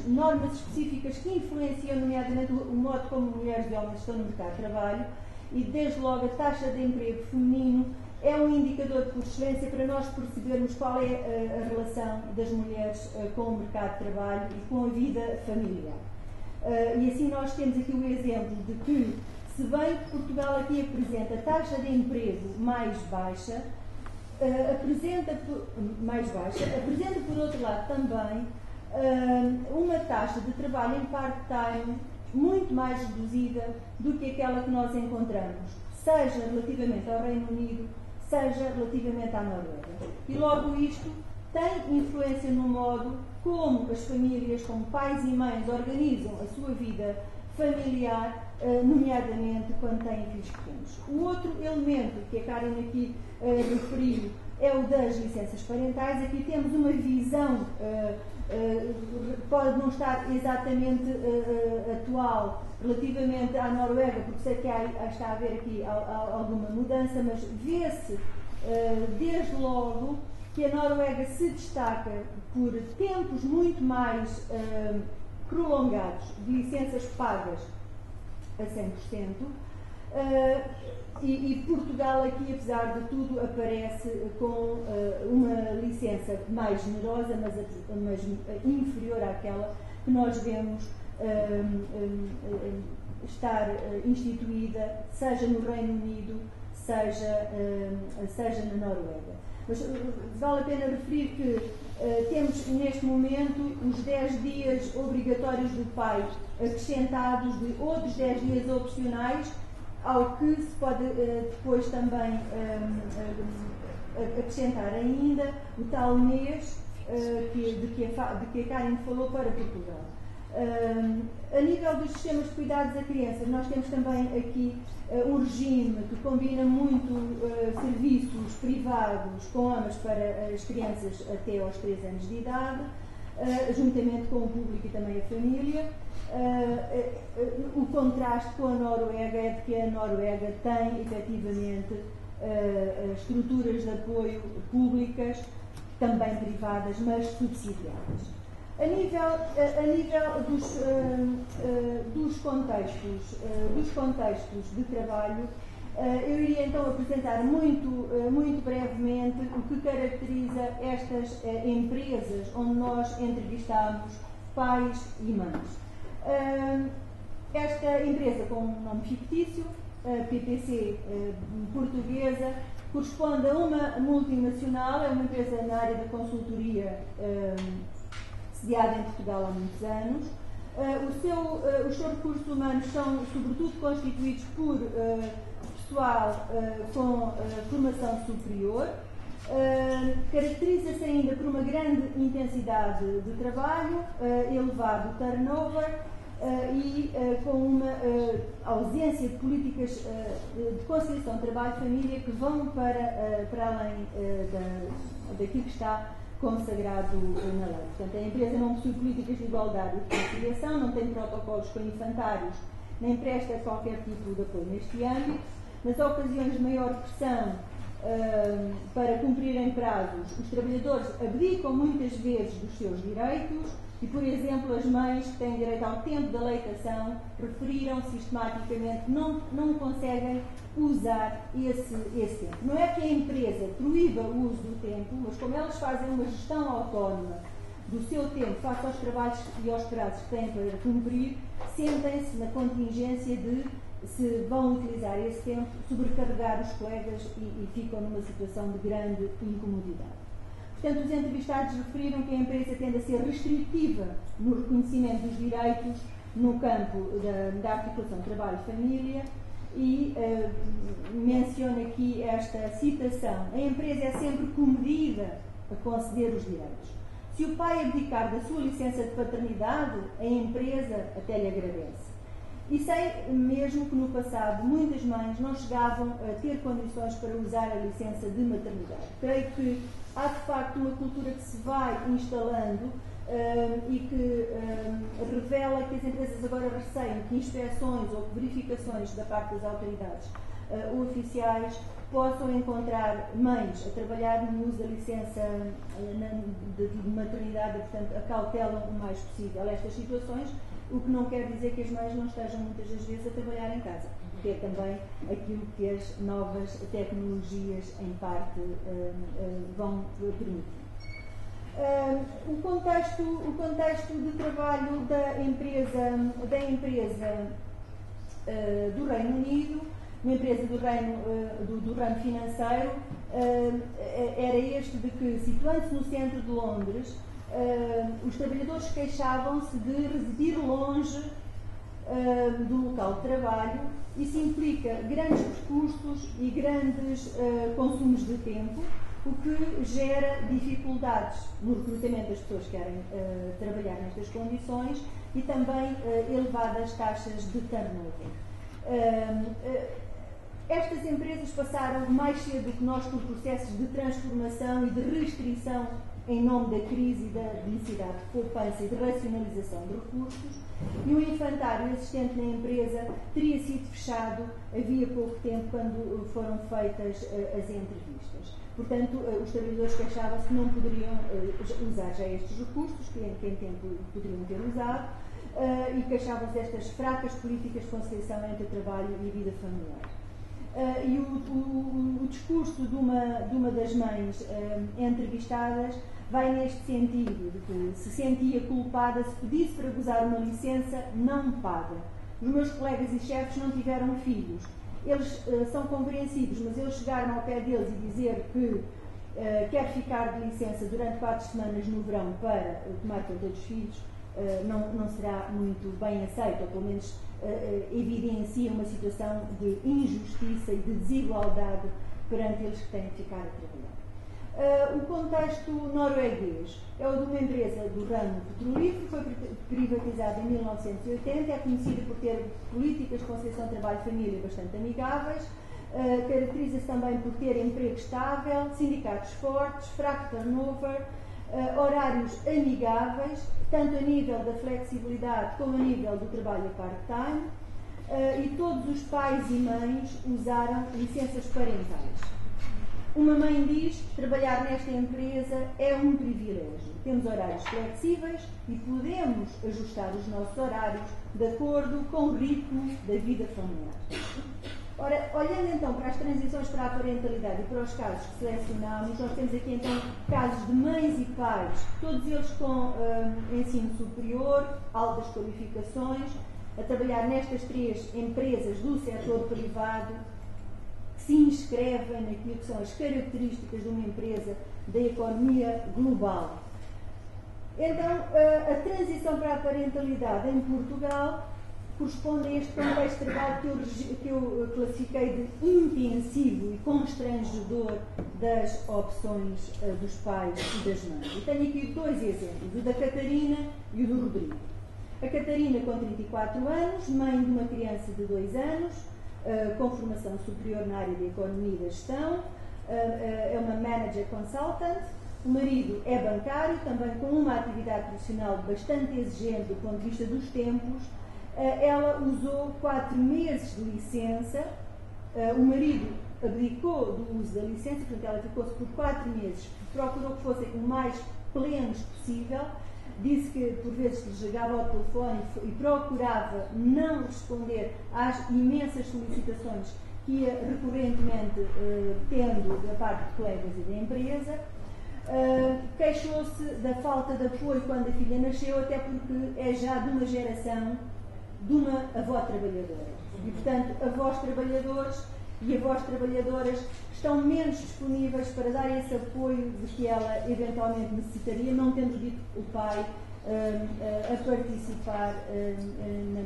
[SPEAKER 4] normas específicas que influenciam, nomeadamente, o modo como mulheres e homens estão no mercado de trabalho, e desde logo a taxa de emprego feminino é um indicador por excelência para nós percebermos qual é a relação das mulheres com o mercado de trabalho e com a vida familiar. E assim nós temos aqui o exemplo de que, se bem que Portugal aqui apresenta a taxa de emprego mais baixa, apresenta por outro lado também uma taxa de trabalho em part-time muito mais reduzida do que aquela que nós encontramos, seja relativamente ao Reino Unido, seja relativamente à Noruega. E logo isto tem influência no modo como as famílias, como pais e mães, organizam a sua vida familiar, nomeadamente quando têm filhos pequenos. O outro elemento que a Karen aqui referiu é o das licenças parentais. Aqui temos uma visão, pode não estar exatamente atual relativamente à Noruega, porque sei que está a haver aqui alguma mudança, mas vê-se desde logo que a Noruega se destaca por tempos muito mais prolongados de licenças pagas a 100%, e Portugal aqui, apesar de tudo, aparece com uma licença mais generosa, mas inferior àquela que nós vemos estar instituída, seja no Reino Unido, seja na Noruega. Mas vale a pena referir que temos neste momento os 10 dias obrigatórios do pai, acrescentados de outros 10 dias opcionais, ao que se pode depois também acrescentar ainda o tal mês de que a Karen falou para Portugal. A nível dos sistemas de cuidados a crianças, nós temos também aqui um regime que combina muito serviços privados com ambas para as crianças até aos 3 anos de idade, juntamente com o público e também a família. O contraste com a Noruega é de que a Noruega tem efetivamente estruturas de apoio públicas, também privadas, mas subsidiadas. A nível dos contextos de trabalho, eu iria então apresentar muito brevemente o que caracteriza estas empresas onde nós entrevistamos pais e mães. Esta empresa, com um nome fictício, PPC portuguesa, corresponde a uma multinacional, é uma empresa na área da consultoria sediada em Portugal há muitos anos. Os seus recursos humanos são, sobretudo, constituídos por pessoal com formação superior. Caracteriza-se ainda por uma grande intensidade de trabalho, elevado turnover e com uma ausência de políticas de conciliação de trabalho e família que vão para além daquilo que está consagrado na lei. Portanto, a empresa não possui políticas de igualdade e de conciliação, não tem protocolos com infantários, nem presta qualquer tipo de apoio neste âmbito. Nas ocasiões de maior pressão para cumprirem prazos, os trabalhadores abdicam muitas vezes dos seus direitos e, por exemplo, as mães que têm direito ao tempo da leitação referiram sistematicamente que não conseguem usar esse tempo. Não é que a empresa proíba o uso do tempo, mas como elas fazem uma gestão autónoma do seu tempo face aos trabalhos e aos prazos que têm para cumprir, sentem-se na contingência de, se vão utilizar esse tempo, sobrecarregar os colegas e ficam numa situação de grande incomodidade. Portanto, os entrevistados referiram que a empresa tende a ser restritiva no reconhecimento dos direitos no campo da articulação trabalho-família e menciona aqui esta citação: a empresa é sempre comedida a conceder os direitos. Se o pai abdicar da sua licença de paternidade, a empresa até lhe agradece. E sei mesmo que no passado muitas mães não chegavam a ter condições para usar a licença de maternidade. Creio que há de facto uma cultura que se vai instalando e que revela que as empresas agora receiam que inspeções ou verificações da parte das autoridades oficiais possam encontrar mães a trabalhar no uso da licença de maternidade e, portanto, acautelam o mais possível estas situações, o que não quer dizer que as mães não estejam muitas das vezes a trabalhar em casa, que é também aquilo que as novas tecnologias, em parte, vão permitir. O contexto de trabalho da empresa do Reino Unido, uma empresa do ramo financeiro, era este de que, situando-se no centro de Londres, os trabalhadores queixavam-se de residir longe do local de trabalho. Isso implica grandes percursos e grandes consumos de tempo, o que gera dificuldades no recrutamento das pessoas que querem trabalhar nestas condições e também elevadas taxas de turnover. Estas empresas passaram mais cedo que nós por processos de transformação e de restrição em nome da crise e da necessidade de poupança e de racionalização de recursos, e o infantário existente na empresa teria sido fechado havia pouco tempo, quando foram feitas as entrevistas. Portanto, os trabalhadores queixavam-se que não poderiam usar já estes recursos, que em tempo poderiam ter usado, e queixavam-se destas fracas políticas de conciliação entre o trabalho e a vida familiar. E o discurso de uma das mães entrevistadas vai neste sentido, de que se sentia culpada se pedisse para gozar uma licença não paga. Os meus colegas e chefes não tiveram filhos. Eles são compreensivos, mas eles chegaram ao pé deles e dizer que quer ficar de licença durante 4 semanas no verão para tomar conta dos filhos, não será muito bem aceito, ou pelo menos evidencia uma situação de injustiça e de desigualdade perante eles que têm de ficar a trabalhar. O contexto norueguês é o de uma empresa do ramo petrolífero, foi privatizada em 1980, é conhecida por ter políticas de conciliação de trabalho e família bastante amigáveis, caracteriza-se também por ter emprego estável, sindicatos fortes, fraco turnover, horários amigáveis, tanto a nível da flexibilidade como a nível do trabalho part-time, e todos os pais e mães usaram licenças parentais. Uma mãe diz que trabalhar nesta empresa é um privilégio. Temos horários flexíveis e podemos ajustar os nossos horários de acordo com o ritmo da vida familiar. Ora, olhando então para as transições para a parentalidade e para os casos que selecionámos, nós temos aqui então casos de mães e pais, todos eles com ensino superior, altas qualificações, a trabalhar nestas 3 empresas do setor privado que se inscrevem naquilo que são as características de uma empresa da economia global. Então, a transição para a parentalidade em Portugal corresponde a este contexto de trabalho que eu classifiquei de intensivo e constrangedor das opções dos pais e das mães. E tenho aqui 2 exemplos, o da Catarina e o do Rodrigo. A Catarina, com 34 anos, mãe de uma criança de 2 anos, com formação superior na área de economia e da gestão, é uma manager consultant. O marido é bancário, também com uma atividade profissional bastante exigente do ponto de vista dos tempos. Ela usou 4 meses de licença, o marido abdicou do uso da licença, portanto ela ficou-se por 4 meses, procurou que fossem o mais plenos possível, disse que por vezes lhe chegava ao telefone e procurava não responder às imensas solicitações que ia recorrentemente tendo da parte de colegas e da empresa. Queixou-se da falta de apoio quando a filha nasceu, até porque é já de uma geração de uma avó trabalhadora. E, portanto, avós trabalhadores e avós trabalhadoras estão menos disponíveis para dar esse apoio de que ela eventualmente necessitaria, não tendo dito o pai a participar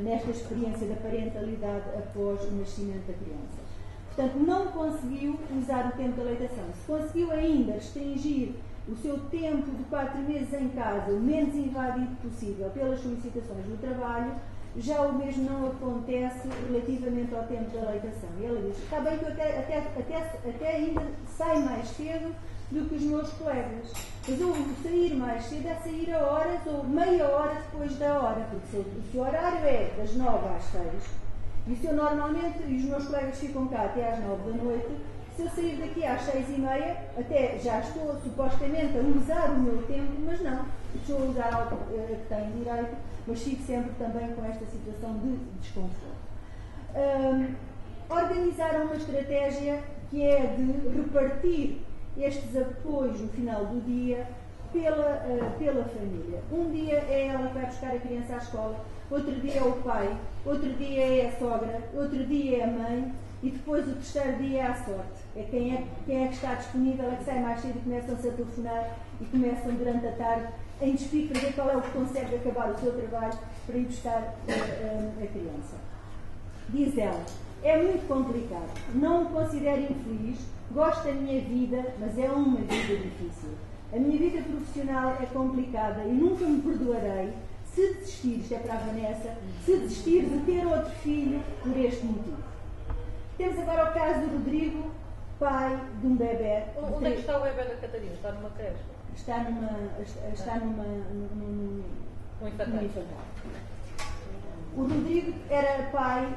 [SPEAKER 4] nesta experiência da parentalidade após o nascimento da criança. Portanto, não conseguiu usar o tempo da lactação. Se conseguiu ainda restringir o seu tempo de 4 meses em casa, o menos invadido possível pelas solicitações do trabalho, já o mesmo não acontece relativamente ao tempo da lactação. E ela diz, está bem que eu até ainda saio mais cedo do que os meus colegas, mas eu sair mais cedo é sair a horas ou meia hora depois da hora, porque se o horário é das 9 às 6, e se eu normalmente, e os meus colegas ficam cá até às 9 da noite, se eu sair daqui às 6h30, até já estou supostamente a usar o meu tempo, mas não, estou a usar algo que tenho direito, mas fico sempre também com esta situação de desconforto. Organizaram uma estratégia que é de repartir estes apoios no final do dia pela família. Um dia é ela que vai buscar a criança à escola, outro dia é o pai, outro dia é a sogra, outro dia é a mãe e depois o terceiro dia é a sorte. É quem é que está disponível, é que sai mais cedo e começam-se a telefonar e começam durante a tarde em despique para ver qual é o que consegue acabar o seu trabalho para ir buscar a criança. Diz ela, é muito complicado, não me considero infeliz, gosto da minha vida, mas é uma vida difícil. A minha vida profissional é complicada e nunca me perdoarei se desistir, isto é para a Vanessa, se desistir de ter outro filho por este motivo. Temos agora o caso do Rodrigo, pai de um bebê.
[SPEAKER 2] Onde é que está o bebê da Catarina? Está numa creche?
[SPEAKER 4] Está num infantário. O Rodrigo era pai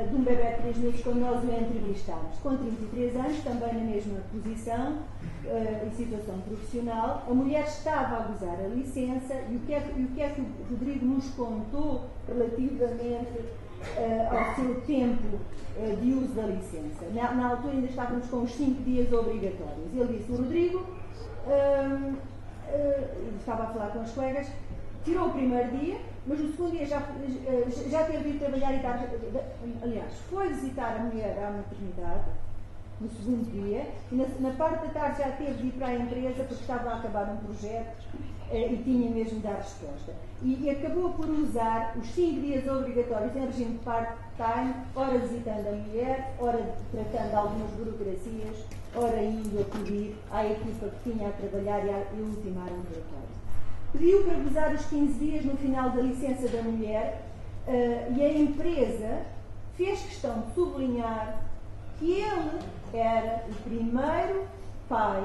[SPEAKER 4] de um bebê de 3 meses quando nós o entrevistámos, com 33 anos, também na mesma posição e situação profissional. A mulher estava a gozar a licença e o que é que o Rodrigo nos contou relativamente ao seu tempo de uso da licença? Na altura ainda estávamos com os 5 dias obrigatórios. Ele disse, o Rodrigo estava a falar com os colegas, tirou o primeiro dia, mas no segundo dia já teve de ir trabalhar e estar, aliás, foi visitar a mulher à maternidade no segundo dia e na parte da tarde já teve de ir para a empresa porque estava a acabar um projeto e tinha mesmo de dar resposta. E acabou por usar os 5 dias obrigatórios em regime part-time, ora visitando a mulher, ora tratando algumas burocracias, ora indo acudir à equipa que tinha a trabalhar e ultimar um relatório. Pediu para gozar os 15 dias no final da licença da mulher e a empresa fez questão de sublinhar que ele era o primeiro pai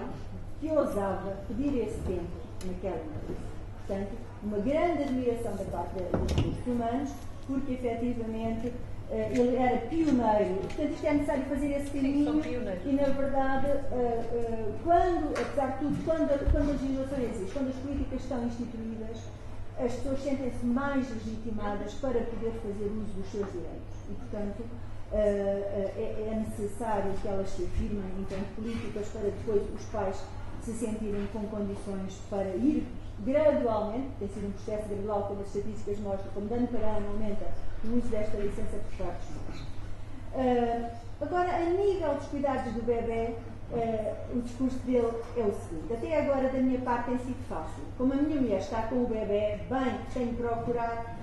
[SPEAKER 4] que ousava pedir esse tempo naquela empresa. Portanto, uma grande admiração da parte dos recursos humanos, porque efetivamente ele era pioneiro. Portanto, isto é necessário fazer esse caminho e, na verdade, apesar de tudo, quando a legislação existe, quando as políticas estão instituídas, as pessoas sentem-se mais legitimadas para poder fazer uso dos seus direitos. E, portanto, é necessário que elas se afirmem enquanto políticas para depois os pais se sentirem com condições para ir gradualmente, tem sido um processo gradual, como as estatísticas mostram, como dano para ano aumenta o uso desta licença por parte dos pais. Agora, a nível dos cuidados do bebê, o discurso dele é o seguinte: até agora da minha parte tem sido fácil. Como a minha mulher está com o bebê, bem, tenho procurado.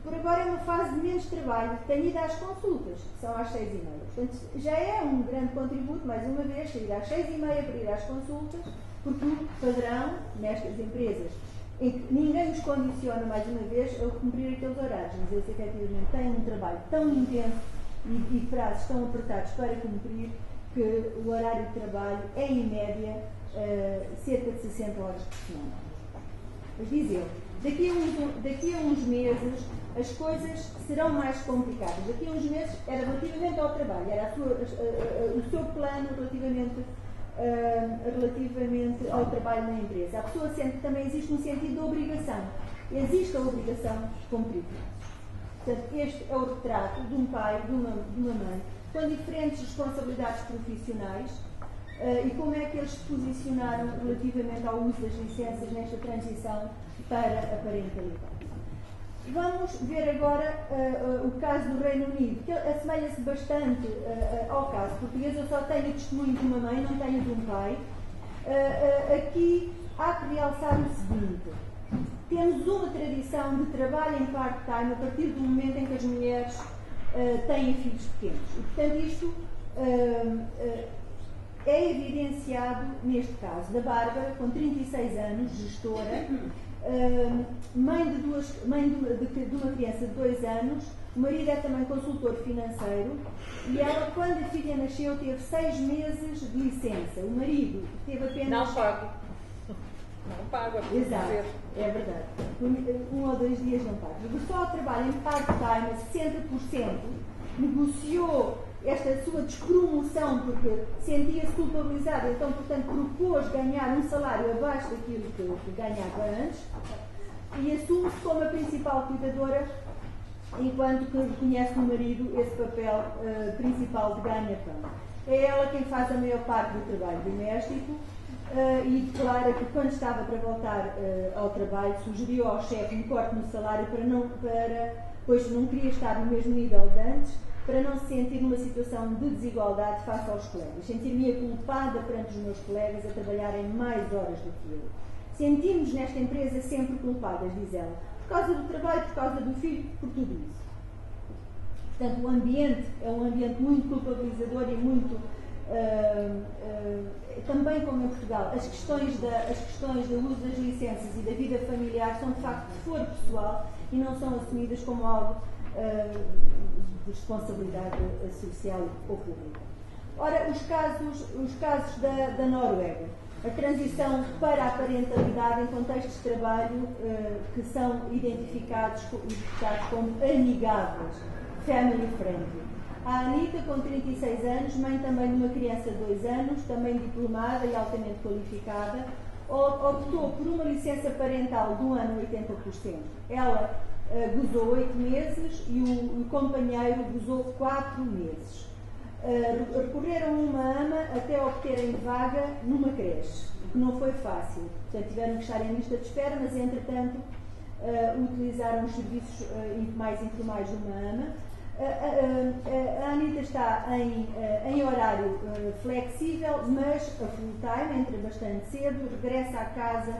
[SPEAKER 4] Por agora é uma fase de menos trabalho, tenho ido às consultas, que são às 6h30. Portanto, já é um grande contributo, mais uma vez, sair às 6h30 para ir às consultas, porque o padrão nestas empresas, em que ninguém nos condiciona, mais uma vez, a cumprir aqueles horários, mas eles efetivamente têm um trabalho tão intenso e prazos tão apertados para cumprir, que o horário de trabalho é, em média, cerca de 60 horas por semana. Mas diz ele, daqui a uns meses as coisas serão mais complicadas. Daqui a uns meses era relativamente ao trabalho, era o seu plano relativamente ao trabalho na empresa. A pessoa sente que também existe um sentido de obrigação. Existe a obrigação de cumprir. Portanto, este é o retrato de um pai, de uma mãe, com diferentes responsabilidades profissionais e como é que eles se posicionaram relativamente ao uso das licenças nesta transição para a parentalidade. Vamos ver agora o caso do Reino Unido, que assemelha-se bastante ao caso português. Eu só tenho o testemunho de uma mãe, não tenho de um pai. Aqui há que realçar o seguinte: temos uma tradição de trabalho em part-time a partir do momento em que as mulheres têm filhos pequenos. E, portanto, isto é evidenciado neste caso da Bárbara, com 36 anos, gestora, mãe de uma criança de 2 anos. O marido é também consultor financeiro e ela, quando a filha nasceu, teve 6 meses de licença. O marido teve apenas...
[SPEAKER 2] Não pago. Não pago.
[SPEAKER 4] Exato, é verdade. 1 ou 2 dias não pago. Regressou ao trabalho em part-time a 60%, negociou esta sua despromoção porque sentia-se culpabilizado, então, portanto, propôs ganhar um salário abaixo daquilo que ganhava antes e assume-se como a principal cuidadora, enquanto que reconhece no marido esse papel principal de ganha-pão. É ela quem faz a maior parte do trabalho doméstico e declara que, quando estava para voltar ao trabalho, sugeriu ao chefe um corte no salário pois não queria estar no mesmo nível de antes, para não se sentir numa situação de desigualdade face aos colegas. Sentir-me culpada perante os meus colegas a trabalharem mais horas do que eu. Sentimos nesta empresa sempre culpadas, diz ela, por causa do trabalho, por causa do filho, por tudo isso. Portanto, o ambiente é um ambiente muito culpabilizador e muito, também como em Portugal, as questões do uso das licenças e da vida familiar são de facto de foro pessoal e não são assumidas como algo de responsabilidade social ou pública. Ora, os casos da Noruega, a transição para a parentalidade em contextos de trabalho que são identificados como amigáveis, family friendly. A Anita, com 36 anos, mãe também de uma criança de 2 anos, também diplomada e altamente qualificada, optou por uma licença parental de 1 ano e 80%. Ela gozou 8 meses e o companheiro gozou 4 meses. Recorreram a uma ama até obterem vaga numa creche, o que não foi fácil. Portanto, tiveram que estar em lista de espera, mas entretanto utilizaram os serviços mais informais de uma ama. A Anita está em horário flexível, mas a full time, entra bastante cedo, regressa à casa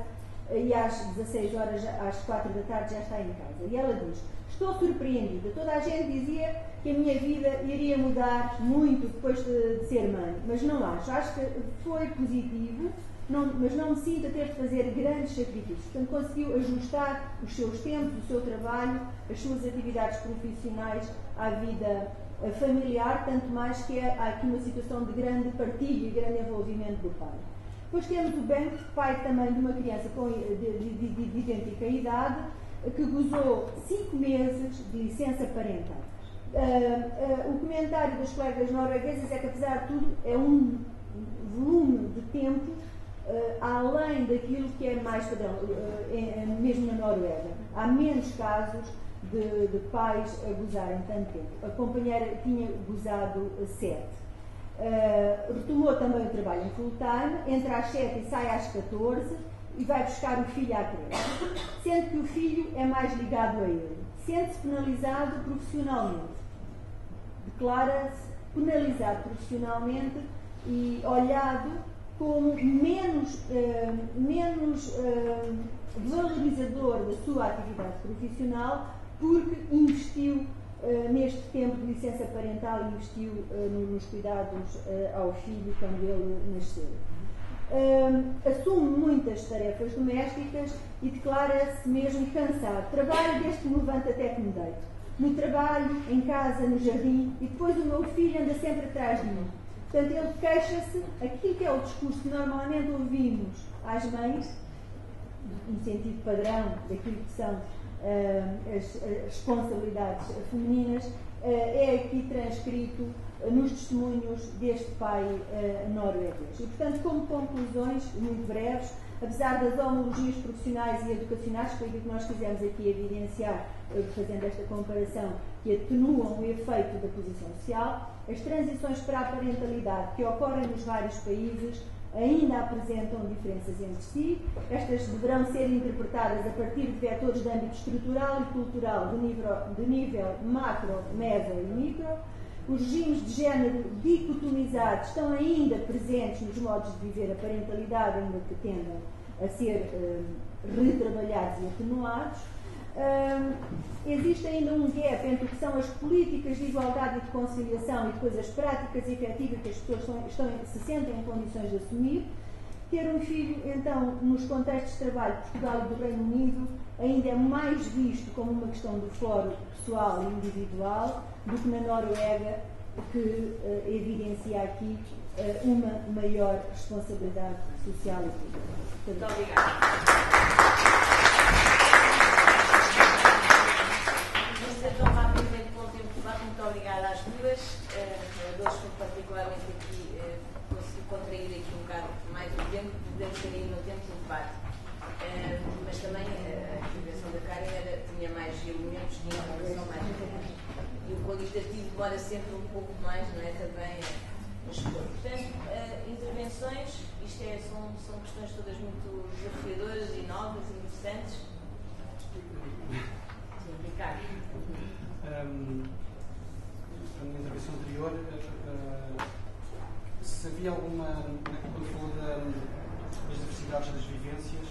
[SPEAKER 4] e às 16 horas, às 4 da tarde, já está em casa. E ela diz: estou surpreendida. Toda a gente dizia que a minha vida iria mudar muito depois de ser mãe, mas não acho. Acho que foi positivo, mas não me sinto a ter de fazer grandes sacrifícios. Portanto, conseguiu ajustar os seus tempos, o seu trabalho, as suas atividades profissionais à vida familiar, tanto mais que há aqui uma situação de grande partilho e grande envolvimento do pai. Depois temos o Ben, pai também de uma criança de idêntica idade, que gozou 5 meses de licença parental. O comentário dos colegas noruegueses é que, apesar de tudo, é um volume de tempo além daquilo que é mais padrão, mesmo na Noruega. Há menos casos de pais a gozarem tanto tempo. A companheira tinha gozado 7. Retomou também o trabalho em full time, entra às 7 e sai às 14, e vai buscar o filho à creche, sendo que o filho é mais ligado a ele. Sente-se penalizado profissionalmente. Declara-se penalizado profissionalmente e olhado como menos valorizador da sua atividade profissional porque investiu neste tempo de licença parental e investiu nos cuidados ao filho quando ele nasceu. Assume muitas tarefas domésticas e declara-se mesmo cansado. Trabalho desde que me levanto até que me deito. No trabalho, em casa, no jardim, e depois o meu filho anda sempre atrás de mim. Portanto, ele queixa-se, aquilo que é o discurso que normalmente ouvimos às mães, no sentido padrão daquilo que são as responsabilidades femininas, é aqui transcrito nos testemunhos deste pai norueguês. E, portanto, como conclusões muito breves, apesar das homologias profissionais e educacionais, que foi o que nós quisemos aqui evidenciar, fazendo esta comparação, que atenuam o efeito da posição social, as transições para a parentalidade que ocorrem nos vários países ainda apresentam diferenças entre si. Estas deverão ser interpretadas a partir de vetores de âmbito estrutural e cultural de nível macro, meso e micro. Os regimes de género dicotomizados estão ainda presentes nos modos de viver a parentalidade, ainda que tendem a ser retrabalhados e atenuados. Existe ainda um gap entre o que são as políticas de igualdade e de conciliação e depois as práticas efetivas que as pessoas se sentem em condições de assumir. Ter um filho, então, nos contextos de trabalho de Portugal e do Reino Unido, ainda é mais visto como uma questão do foro pessoal e individual do que na Noruega, que evidencia aqui uma maior responsabilidade social e política.
[SPEAKER 3] Muito obrigada. Vamos então rapidamente com o tempo de debate. Muito obrigada às duas. A duas foi particularmente aqui, consegui contrair aqui um bocado mais o tempo, podemos ter aí no tempo do debate. Mas também a intervenção da Karen tinha mais elementos de informação mais importante. E o qualitativo demora sempre um pouco mais, não é? Também a expor. Portanto, intervenções, isto são questões todas muito desafiadoras e novas e interessantes. Sim, Ricardo.
[SPEAKER 6] Na minha intervenção anterior, se havia alguma, quando falou das diversidades das vivências,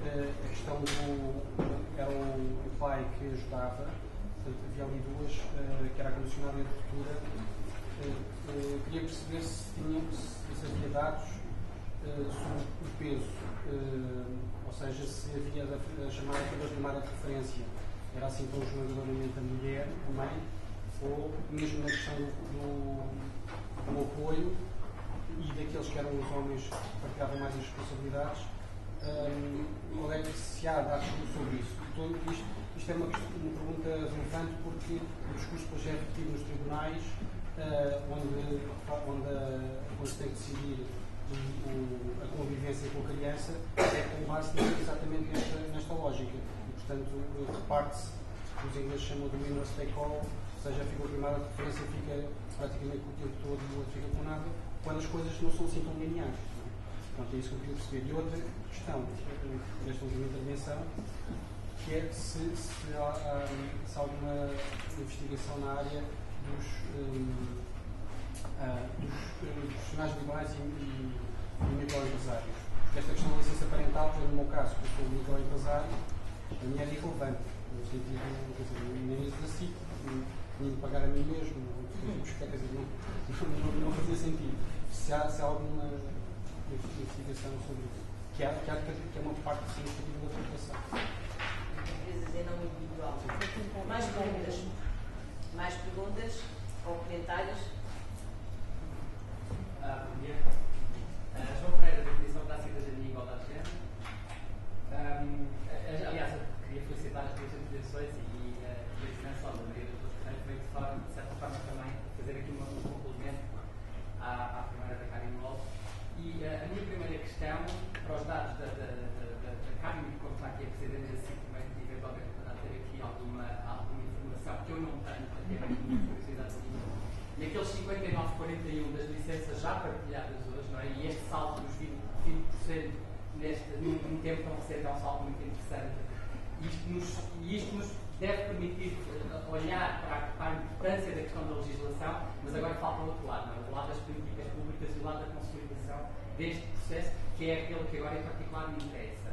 [SPEAKER 6] a questão era o pai que ajudava, portanto, havia ali duas, que era a condicionada e a tutora. Queria perceber se havia dados sobre o peso, ou seja, se havia a chamada de referência. Era assim tão esmagadoramente a mulher, a mãe, ou mesmo na questão do apoio e daqueles que eram os homens que partilhavam mais as responsabilidades, qual é que se há dados sobre isso? Isto é uma pergunta relevante porque o discurso depois é repetido nos tribunais, onde se tem que decidir a convivência com a criança, é com base exatamente nesta lógica. E, portanto, reparte-se, os ingleses chamam de winner take all, ou seja, a figura primária de referência fica praticamente o tempo todo e o outro fica com nada, quando as coisas não são assim tão lineares. Portanto, é isso que eu queria perceber. E outra questão desta última intervenção, que é se há alguma investigação na área dos profissionais liberais e microempresários. Porque esta questão da licença parental, no meu caso, que eu sou microempresário, a minha é irrelevante. No sentido, nem exercito, nem pagar a mim mesmo, não fazia sentido. Se há alguma investigação sobre isso, que é uma parte significativa da população.
[SPEAKER 3] Empresas em nome individual. Mais perguntas? Mais perguntas ou comentários?
[SPEAKER 7] Bom dia. João Pereira, da Comissão para a Cidadania e Igualdade de Género. Aliás, eu queria felicitar as duas intervenções e a intervenção da Maria das Questões veio de certa forma também fazer aqui um complemento à primeira da Karen Wolf. E a minha primeira questão, para os dados da Karen, como está aqui a Presidente da CIC, também tive eventualmente a ter aqui alguma informação que eu não tenho, até minha curiosidade nenhuma. E aqueles 59,41 das licenças já partilhadas hoje, não é? E este salto dos 20% num tempo que vai ser um salto muito interessante. Isto nos deve permitir olhar para a importância da questão da legislação, mas agora falta o outro lado, não é? O lado das políticas públicas e o lado da consolidação deste processo, que é aquele que agora em particular me interessa,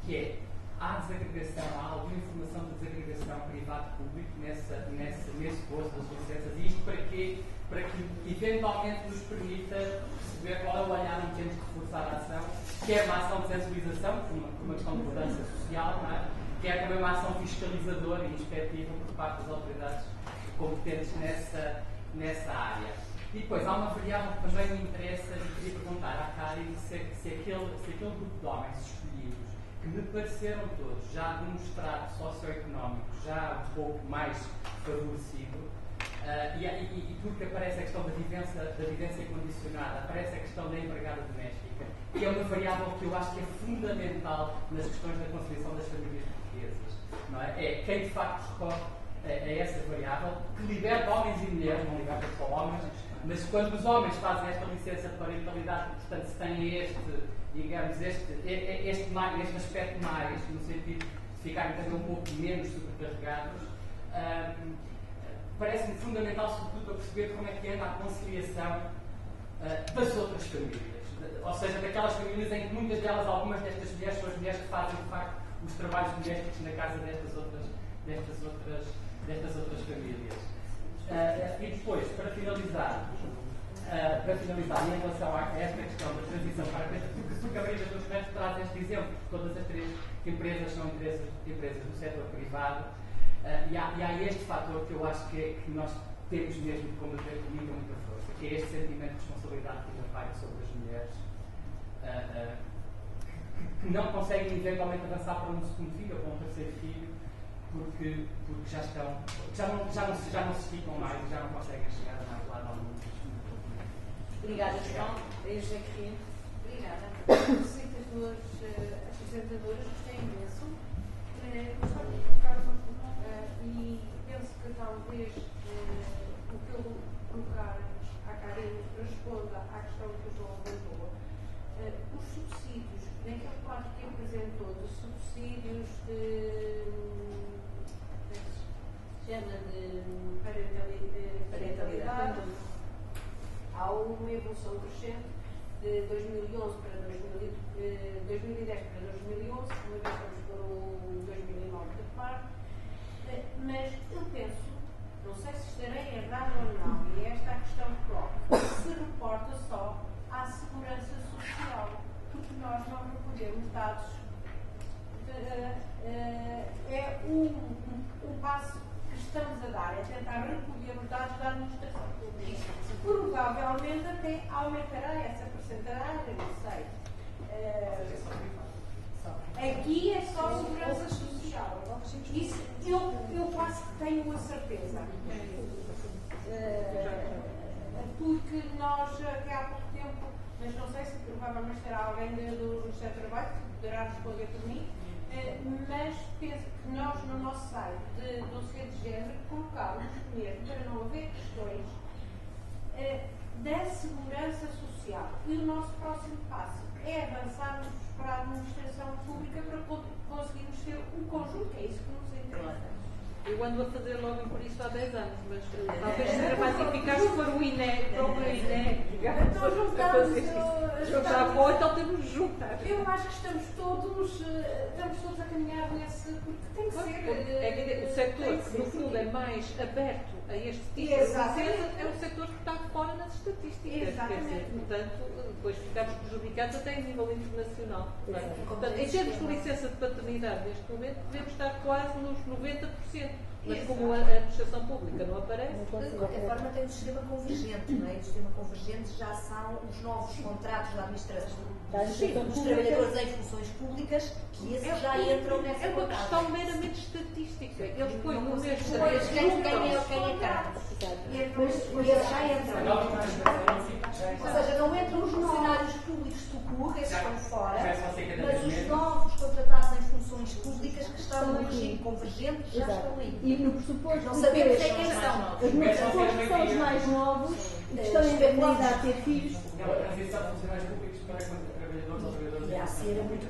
[SPEAKER 7] que é há desagregação, há alguma informação de desagregação privado-público nesse gozo das licenças, e isto para quê? Para que eventualmente nos permita perceber qual é o olhar em que temos que reforçar a ação, quer uma ação de sensibilização, por uma questão de mudança social, não é? Quer também uma ação fiscalizadora e inspectiva por parte das autoridades competentes nessa área. E depois há uma variável que também me interessa e queria perguntar à Karen se aquele grupo de homens escolhidos, que me pareceram todos já de um estrato socioeconómico já um pouco mais favorecido, e porque aparece a questão da vivência condicionada, aparece a questão da empregada doméstica, que é uma variável que eu acho que é fundamental nas questões da conciliação das famílias portuguesas. Não é quem de facto recorre a essa variável, que liberta homens e mulheres, não liberta só homens, mas quando os homens fazem esta licença de parentalidade, portanto, se têm este aspecto mais, no sentido de ficarem também um pouco menos sobrecarregados, parece-me fundamental, sobretudo, para perceber como é que anda a conciliação das outras famílias. Ou seja, daquelas famílias em que muitas delas, algumas destas mulheres, são as mulheres que fazem, de facto, os trabalhos domésticos na casa destas outras famílias. E depois, para finalizar, em relação a esta questão da transição para a empresa, porque a maioria dos meus traz este exemplo, todas as três empresas são empresas do setor privado, e há este fator que eu acho que nós temos mesmo de combater com muita força, que é este sentimento de responsabilidade que repaira sobre as mulheres, que não conseguem eventualmente avançar para um segundo filho ou para um terceiro filho, porque já não se ficam mais, já não conseguem chegar a mais lado ao mundo.
[SPEAKER 3] Obrigada, João. Jaqueline.
[SPEAKER 5] Obrigada. As apresentadoras, gostei imenso. Gostava de colocar uma pergunta e penso que talvez o que eu vou colocar à Karen responda à questão que o João levantou. Os subsídios, naquele quadro que apresentou, dos subsídios de parentalidade, há uma evolução crescente de 2011 para 2010 para 2011, uma vez estamos para o 2009 de parte, mas eu penso, não sei se estarei errado ou não, e esta é a questão que coloco, se reporta só à segurança social, porque nós não recolhemos dados. É um passo que estamos a dar, é tentar recolher os dados da administração pública. Provavelmente até aumentará essa porcentagem, não sei. Aqui é só segurança social. Isso eu quase que tenho a certeza. Porque nós, até há pouco tempo, mas não sei se provavelmente terá alguém do Ministério do Trabalho que poderá responder por mim, mas penso que nós, no nosso site de dossiê de género, colocámos mesmo, para não haver questões, da segurança social. E o nosso próximo passo é avançarmos para a administração pública para conseguirmos ter um conjunto, é isso que nos interessa.
[SPEAKER 2] Eu ando a fazer logo por isso há 10 anos, mas talvez seja mais eficaz se for o INE, próprio INE, digamos,
[SPEAKER 5] Então juntamos,
[SPEAKER 2] então temos de juntar.
[SPEAKER 5] Eu acho que estamos todos a caminhar nesse, porque tem que ser.
[SPEAKER 2] O setor que no fundo é mais aberto a este tipo de licença é o setor que está fora nas estatísticas.
[SPEAKER 5] Exatamente.
[SPEAKER 2] Portanto, depois ficamos prejudicados até em nível internacional. Portanto, em termos de licença de paternidade, neste momento, devemos estar quase nos 90%. Mas como a administração pública não aparece...
[SPEAKER 8] De qualquer forma, tem um sistema convergente, não é? O sistema convergente já são os novos contratos da administração dos trabalhadores em funções públicas, que esses já entram nessa
[SPEAKER 2] É uma questão meramente estatística. Eles põem no mesmo...
[SPEAKER 8] Quem é cargo. Mas esses já entram. Ou seja, não entram os funcionários públicos do CUR, esses estão fora, mas os novos contratados em funções públicas que estão no regime convergente já estão aí.
[SPEAKER 4] E no pressuposto
[SPEAKER 8] Não
[SPEAKER 4] de
[SPEAKER 8] sabemos
[SPEAKER 4] ter,
[SPEAKER 8] quem são.
[SPEAKER 4] no pressuposto que são os mais novos, que estão indefinidos a ter filhos.
[SPEAKER 7] Mas isso são funcionários públicos para trabalhadores ou trabalhadoras.
[SPEAKER 8] Já ser muito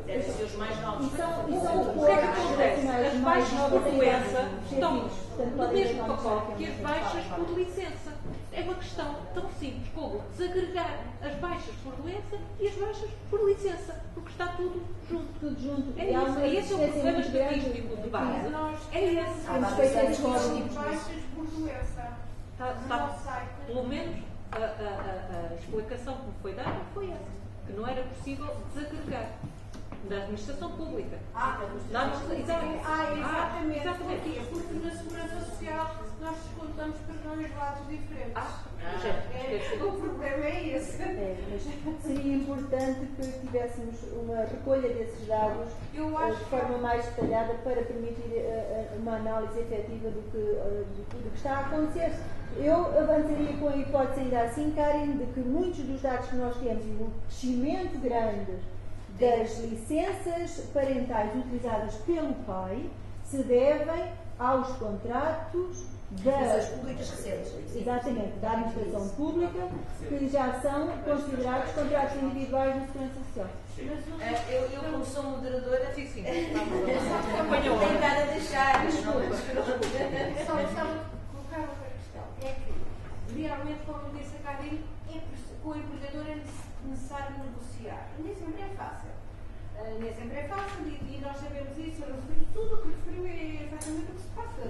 [SPEAKER 3] Devem ser os mais novos.
[SPEAKER 4] E são
[SPEAKER 2] O que é que acontece? As baixas por doença estão no mesmo pacote que as baixas por licença. É uma questão tão simples como desagregar as baixas por doença e as baixas por licença, porque está tudo junto.
[SPEAKER 4] Tudo junto.
[SPEAKER 2] É isso. E esse é o problema estatístico de base. É esse.
[SPEAKER 5] Baixas por doença.
[SPEAKER 2] Pelo menos a explicação que me foi dada foi essa, que não era possível desagregar. Da administração pública.
[SPEAKER 5] Exatamente. Porque na Segurança Social nós descontamos para dois lados diferentes. O problema é esse.
[SPEAKER 4] Mas seria importante que tivéssemos uma recolha desses dados de forma mais detalhada para permitir uma análise efetiva do que está a acontecer. Eu avançaria com a hipótese ainda assim, Karen, de que muitos dos dados que nós temos e o crescimento grande das licenças parentais utilizadas pelo pai se devem aos contratos
[SPEAKER 8] das públicas recentes.
[SPEAKER 4] Exatamente, da administração pública, que já são considerados contratos individuais na Segurança Social.
[SPEAKER 3] Eu como sou moderadora,
[SPEAKER 2] sim.
[SPEAKER 3] Tenho nada a deixar.
[SPEAKER 5] Só gostava de colocar outra questão. É que, realmente, como disse a Karine, com o empregador é necessário negociar. Nem sempre é fácil. Nem sempre é fácil e nós sabemos isso. Tudo o que referiu é exatamente o que se passa.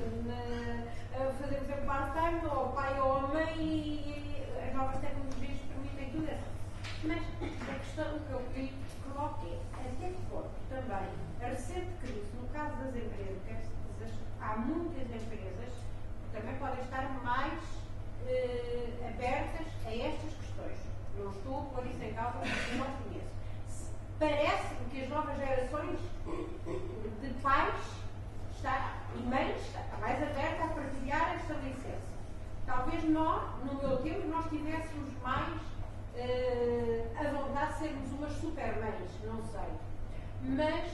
[SPEAKER 5] Fazemos a part-time, ou o pai ou a mãe, e as novas tecnologias permitem tudo isso. Mas a questão que eu coloco é até que ponto também a recente crise, no caso das empresas, há muitas empresas que também podem estar mais abertas a estas questões. Não estou a pôr isso em causa porque não conheço. Parece-me que as novas gerações de pais e mães está mais aberta a partilhar esta licença. Talvez nós, no meu tempo, nós tivéssemos mais a vontade de sermos umas super mães, não sei. Mas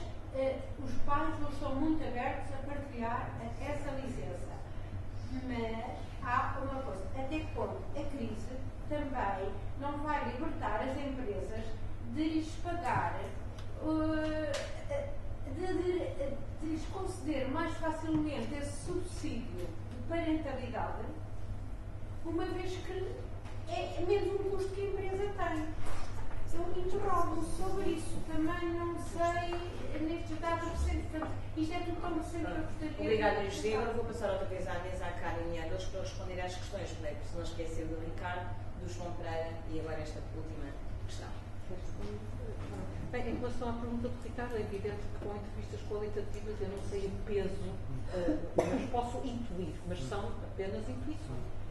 [SPEAKER 5] os pais não estão muito abertos a partilhar essa licença. Mas há uma coisa, até que ponto a crise também não vai libertar as empresas de lhes pagar, de lhes conceder mais facilmente esse subsídio de parentalidade, uma vez que é menos um custo que a empresa tem. Eu interrogo-me sobre isso, também não sei nestes dados recentes. Isto é tudo tão recente que eu gostaria.
[SPEAKER 3] Obrigada, José. Agora vou passar outra vez à mesa, à Karen e à Deus para responder às questões, porque se não esquecer do Ricardo, do João Pereira e agora esta última questão.
[SPEAKER 2] Bem, em relação à pergunta do Ricardo, é evidente que com entrevistas qualitativas eu não sei o peso, mas posso intuir, mas são apenas intuições.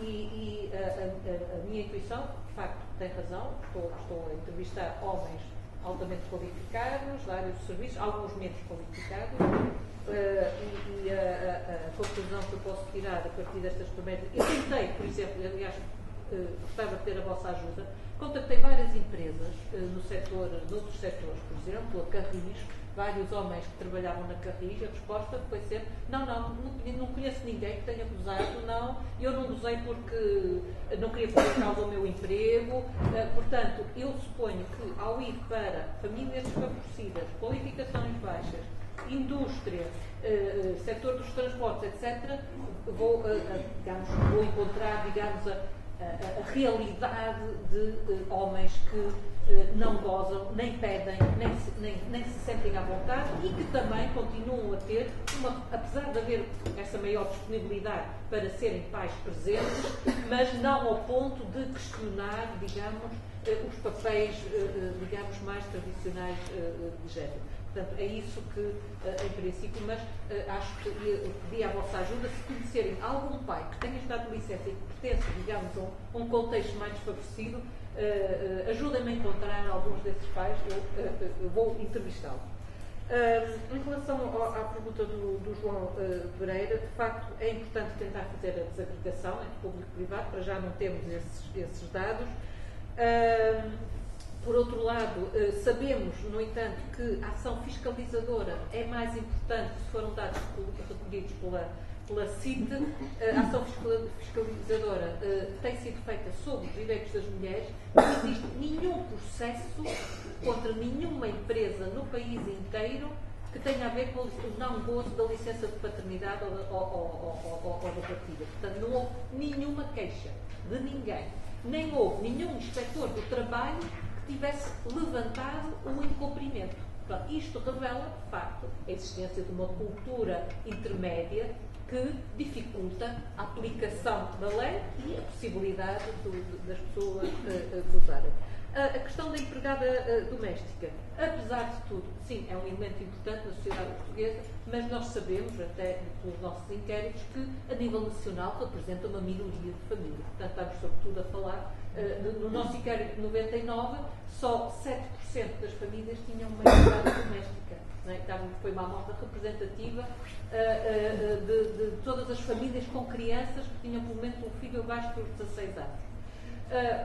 [SPEAKER 2] E a minha intuição, de facto, tem razão. Estou a entrevistar homens altamente qualificados, da área dos serviços, alguns menos qualificados, e a conclusão que eu posso tirar a partir destas primeiras... Eu tentei, por exemplo, aliás, gostava de ter a vossa ajuda, contactei várias empresas noutros setores, por exemplo, a Carris, vários homens que trabalhavam na Carris, a resposta foi sempre, não conheço ninguém que tenha gozado, eu não gozei porque não queria pôr em causa o meu emprego, portanto, eu suponho que ao ir para famílias desfavorecidas, qualificações baixas, indústria, setor dos transportes, etc., vou encontrar, digamos, a realidade de homens que não gozam, nem pedem, nem se sentem à vontade e que também continuam a ter, apesar de haver essa maior disponibilidade para serem pais presentes, mas não ao ponto de questionar, digamos, os papéis, digamos, mais tradicionais de género. Portanto, é isso que, em princípio, mas acho que pedi a vossa ajuda, se conhecerem algum pai que tenha estado de licença e que pertence, digamos, a um contexto mais desfavorecido, ajudem-me a encontrar alguns desses pais, eu vou entrevistá-los. Em relação à pergunta do João Pereira, de facto, é importante tentar fazer a desagregação entre público e privado, para já não termos esses dados. Por outro lado, sabemos, no entanto, que a ação fiscalizadora é mais importante se foram dados recolhidos pela CIT, a ação fiscalizadora tem sido feita sobre os direitos das mulheres. Não existe nenhum processo contra nenhuma empresa no país inteiro que tenha a ver com o não gozo da licença de paternidade ou da partilha. Portanto, não houve nenhuma queixa de ninguém. Nem houve nenhum inspetor do trabalho que tivesse levantado um incumprimento. Portanto, isto revela, de facto, a existência de uma cultura intermédia que dificulta a aplicação da lei e a possibilidade das pessoas gozarem. A questão da empregada doméstica, apesar de tudo, sim, é um elemento importante na sociedade portuguesa, mas nós sabemos, até pelos nossos inquéritos, que a nível nacional representa uma minoria de famílias. Portanto, estamos sobretudo a falar, no nosso inquérito de 99, só 7% das famílias tinham uma empregada doméstica. Então, foi uma amostra representativa de todas as famílias com crianças que tinham pelo menos um filho abaixo dos 16 anos.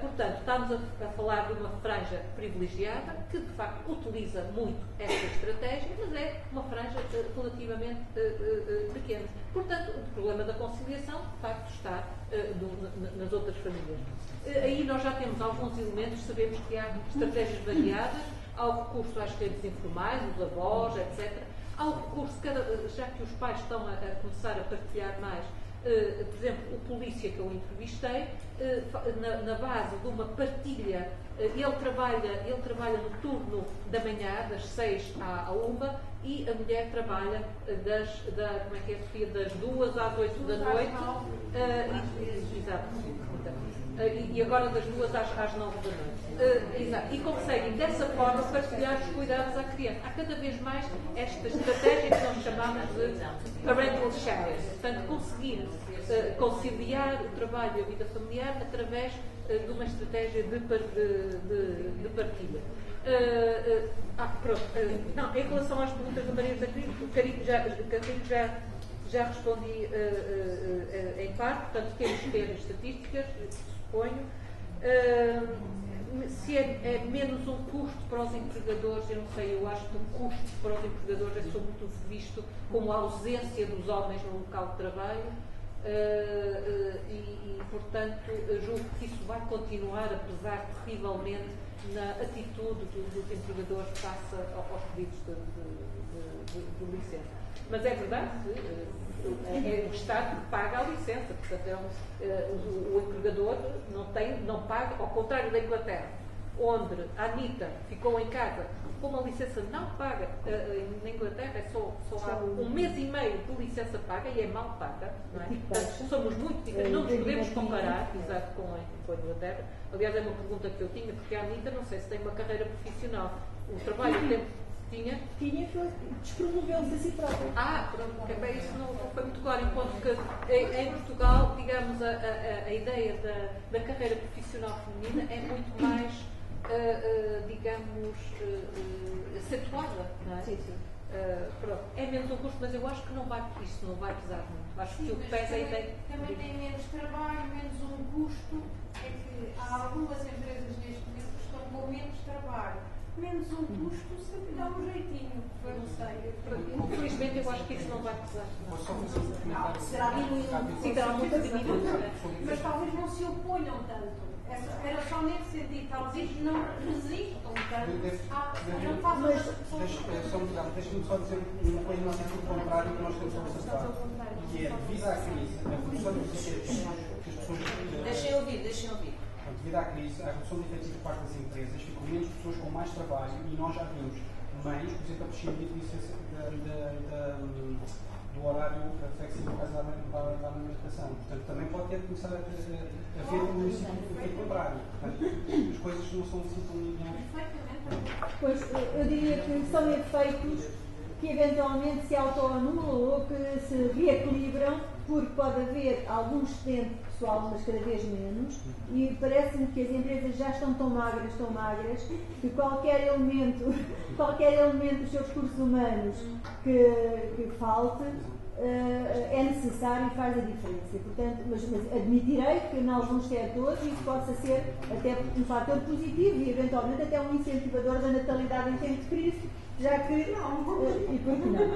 [SPEAKER 2] Portanto, estamos a falar de uma franja privilegiada que, de facto, utiliza muito esta estratégia, mas é uma franja relativamente pequena. Portanto, o problema da conciliação, de facto, está nas outras famílias. Aí nós já temos alguns elementos, sabemos que há estratégias variadas, há o recurso às redes informais, os avós, etc. Há o recurso, já que os pais estão a começar a partilhar mais, por exemplo, o polícia que eu entrevistei, na base de uma partilha, ele trabalha no turno da manhã, das 6 à 1, e a mulher trabalha das 2 às 8 da noite. Exato. E agora das 2 às 9 da noite. E conseguem, dessa forma, partilhar os cuidados à criança. Há cada vez mais esta estratégia que nós chamamos de parental sharing. Portanto, conseguir conciliar o trabalho e a vida familiar através de uma estratégia de partilha. Não, em relação às perguntas da Maria da Carrilho, já respondi em parte, portanto, temos que ter estatísticas, suponho. Se é menos um custo para os empregadores, eu não sei, eu acho que o custo para os empregadores é sobretudo visto como a ausência dos homens no local de trabalho. Portanto, julgo que isso vai continuar a pesar terrivelmente na atitude dos empregadores face aos pedidos de licença. Mas é verdade que é o Estado que paga a licença, portanto o empregador não paga, ao contrário da Inglaterra, onde a Anitta ficou em casa com uma licença não paga. Na Inglaterra é só há um mês e meio de licença paga e é mal paga, não é? Portanto, somos muito diferentes, não nos podemos comparar, exato, com a Inglaterra. Aliás, é uma pergunta que eu tinha, porque a Anitta não sei se tem uma carreira profissional. O trabalho que tinha,
[SPEAKER 4] despromoveu-se a si própria.
[SPEAKER 2] Pronto, porque bem, isso não foi muito claro, enquanto que em Portugal, digamos, a ideia da carreira profissional feminina é muito mais, digamos, acentuada, não é?
[SPEAKER 4] Sim, sim.
[SPEAKER 2] Pronto, é menos um custo, mas eu acho que isso não vai pesar muito. Acho que o que pesa é a ideia.
[SPEAKER 5] Também tem menos trabalho, menos um custo. É que há algumas empresas neste momento que estão com menos trabalho. Menos um custo, sempre dá um jeitinho. Eu não sei.
[SPEAKER 2] Infelizmente, eu acho que isso não vai pesar.
[SPEAKER 6] Posso só fazer um comentário?
[SPEAKER 5] Será diminuído.
[SPEAKER 2] Será muito diminuído.
[SPEAKER 5] Mas talvez não se oponham tanto. Era só nesse sentido. Talvez não resistam tanto. Não façam essa pessoa.
[SPEAKER 6] Deixa-me só dizer uma coisa não sentido contrário que nós temos observado. Que é, devido à crise, a redução de efetivos que as pessoas.
[SPEAKER 3] Deixem ouvir.
[SPEAKER 6] Devido à crise, a redução de efetivos por parte das empresas, ficam menos pessoas com mais trabalho e nós já vimos mães, por exemplo, a prescindir do horário flexível para a alimentação. Portanto, também pode ter começar a haver um efeito contrário. Portanto, as coisas não são assim tão lineares.
[SPEAKER 4] Pois, eu diria que são efeitos que eventualmente se autoanulam ou que se reequilibram, porque pode haver algum excedente pessoal, mas cada vez menos, e parece-me que as empresas já estão tão magras, que qualquer elemento dos seus recursos humanos que falte é necessário e faz a diferença. Portanto, mas admitirei que em alguns setores isso possa ser até um fator positivo e eventualmente até um incentivador da natalidade em tempo de crise, já que. E por que não?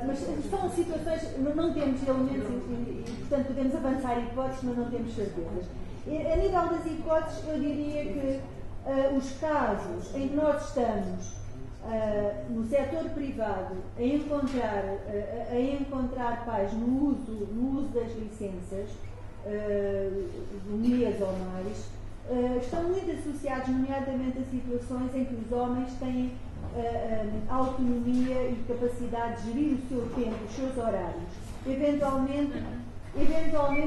[SPEAKER 4] Mas são situações, não temos elementos e, portanto, podemos avançar hipóteses, mas não temos certezas. A nível das hipóteses, eu diria que os casos em que nós estamos no setor privado a encontrar pais no uso das licenças, de um mês ou mais, estão muito associados, nomeadamente, a situações em que os homens têm autonomia e capacidade de gerir o seu tempo, os seus horários. Eventualmente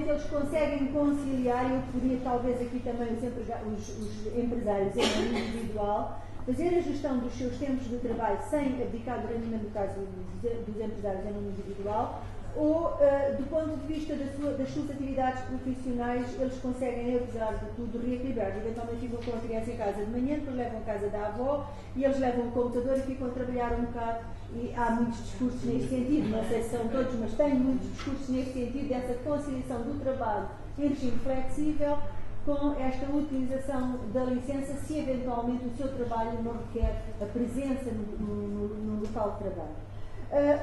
[SPEAKER 4] eles conseguem conciliar, eu poderia talvez aqui também os empresários em nome individual, fazer a gestão dos seus tempos de trabalho sem abdicar do rendimento, no caso dos empresários em nome individual, ou do ponto de vista das suas atividades profissionais, eles conseguem, apesar de tudo, reequilibrar. Eventualmente ficam com a criança em casa de manhã, depois levam a casa da avó e eles levam o computador e ficam a trabalhar um bocado. E há muitos discursos neste sentido, não sei se são todos, mas tenho muitos discursos neste sentido, dessa conciliação do trabalho em regime flexível com esta utilização da licença, se eventualmente o seu trabalho não requer a presença no local de trabalho.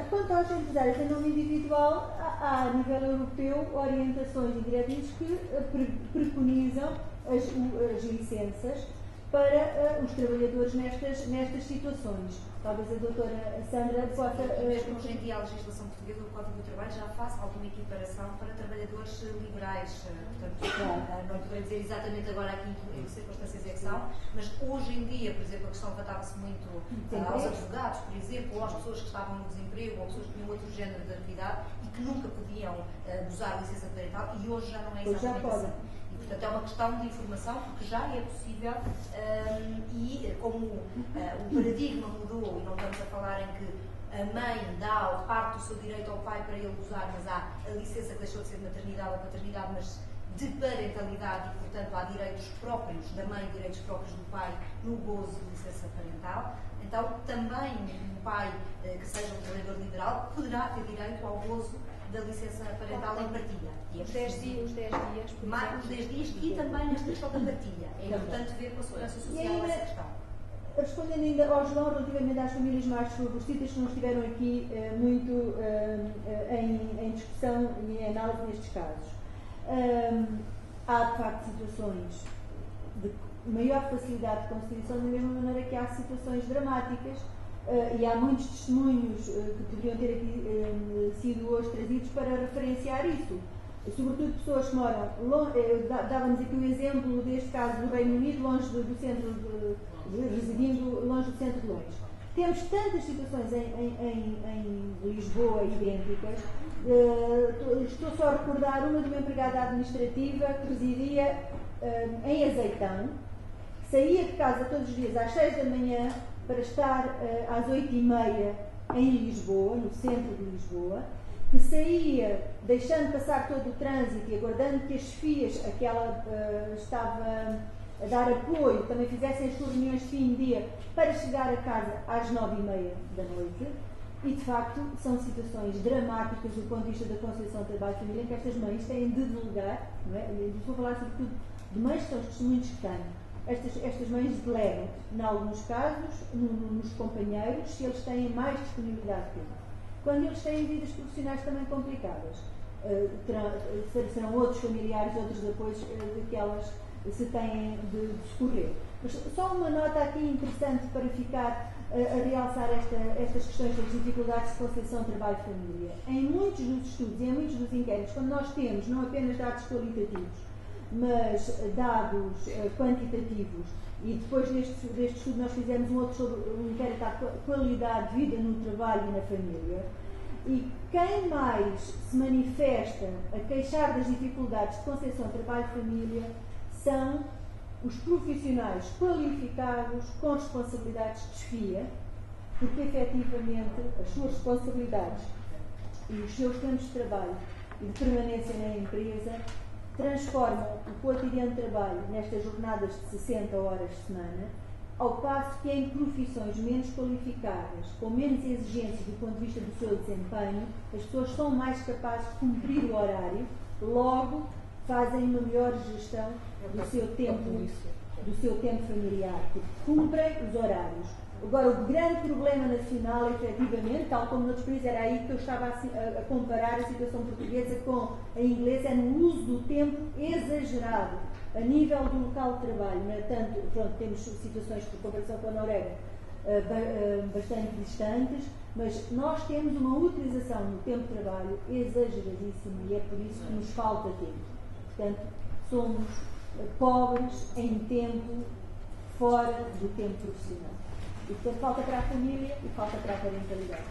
[SPEAKER 4] Quanto aos empresários em nome individual, há a nível europeu orientações e diretrizes que preconizam as licenças para os trabalhadores nestas situações. Talvez a doutora Sandra possa...
[SPEAKER 8] Mesmo hoje em dia a legislação portuguesa do Código do Trabalho já faz alguma equiparação para trabalhadores liberais. Portanto, não poderei dizer exatamente agora aqui em que circunstâncias é que são, mas hoje em dia, por exemplo, a questão levantava-se muito aos advogados, por exemplo, ou às pessoas que estavam no desemprego, ou pessoas que tinham outro género de atividade e que nunca podiam usar a licença parental, e hoje já não é exatamente assim. Portanto, é uma questão de informação, porque já é possível, e como o paradigma mudou, e não estamos a falar em que a mãe dá ou parte do seu direito ao pai para ele usar, mas há a licença que deixou de ser de maternidade ou paternidade, mas de parentalidade, e portanto há direitos próprios da mãe e direitos próprios do pai no gozo de licença parental. Então, também um pai que seja um trabalhador liberal poderá ter direito ao gozo da licença parental em partilha. E
[SPEAKER 5] os 10 dias,
[SPEAKER 8] mais os 10 dias e também nesta questão da partilha. É importante ver com a segurança social essa questão.
[SPEAKER 4] Respondendo ainda ao João, relativamente às famílias mais desfavorecidas que não estiveram aqui muito em discussão e em análise nestes casos. Há, de facto, situações de maior facilidade de conciliação, da mesma maneira que há situações dramáticas. E há muitos testemunhos que poderiam ter aqui sido hoje trazidos para referenciar isso. Sobretudo pessoas que moram, dávamos aqui o exemplo deste caso do Reino Unido, longe do centro, residindo longe do centro de Londres. Temos tantas situações em Lisboa idênticas. Estou só a recordar uma de uma empregada administrativa que residia em Azeitão, saía de casa todos os dias às 6 da manhã para estar às 8h30 em Lisboa, no centro de Lisboa, que saía deixando passar todo o trânsito e aguardando que as chefias a que ela estava a dar apoio também fizessem as suas reuniões de fim de dia para chegar a casa às 9h30 da noite. E, de facto, são situações dramáticas do ponto de vista da conciliação trabalho-família em que estas mães têm de delegar, não é? Eu estou a falar sobretudo de mães que são os testemunhos que têm. Estas mães delegam, em alguns casos, nos companheiros, se eles têm mais disponibilidade de tempo. Quando eles têm vidas profissionais também complicadas, serão outros familiares, outros apoios que elas se têm de discorrer. Mas só uma nota aqui interessante para ficar a realçar estas questões das dificuldades de conciliação trabalho-família. Em muitos dos estudos e em muitos dos inquéritos, quando nós temos não apenas dados qualitativos, mas dados quantitativos, e depois deste estudo nós fizemos um outro sobre um inquérito à qualidade de vida no trabalho e na família, e quem mais se manifesta a queixar das dificuldades de conciliação trabalho-família são os profissionais qualificados com responsabilidades de chefia, porque efetivamente as suas responsabilidades e os seus tempos de trabalho e de permanência na empresa transformam o cotidiano de trabalho nestas jornadas de 60 horas de semana, ao passo que em profissões menos qualificadas, com menos exigências do ponto de vista do seu desempenho, as pessoas são mais capazes de cumprir o horário, logo fazem uma melhor gestão do seu tempo familiar, porque cumprem os horários. Agora, o grande problema nacional, efetivamente, tal como noutros países, era aí que eu estava a comparar a situação portuguesa com a inglesa, é no uso do tempo exagerado, a nível do local de trabalho. No entanto, pronto, temos situações, por comparação com a Noruega, bastante distantes, mas nós temos uma utilização do tempo de trabalho exageradíssima e é por isso que nos falta tempo. Portanto, somos pobres em tempo fora do tempo profissional. E, portanto, falta para a família e falta para a parentalidade.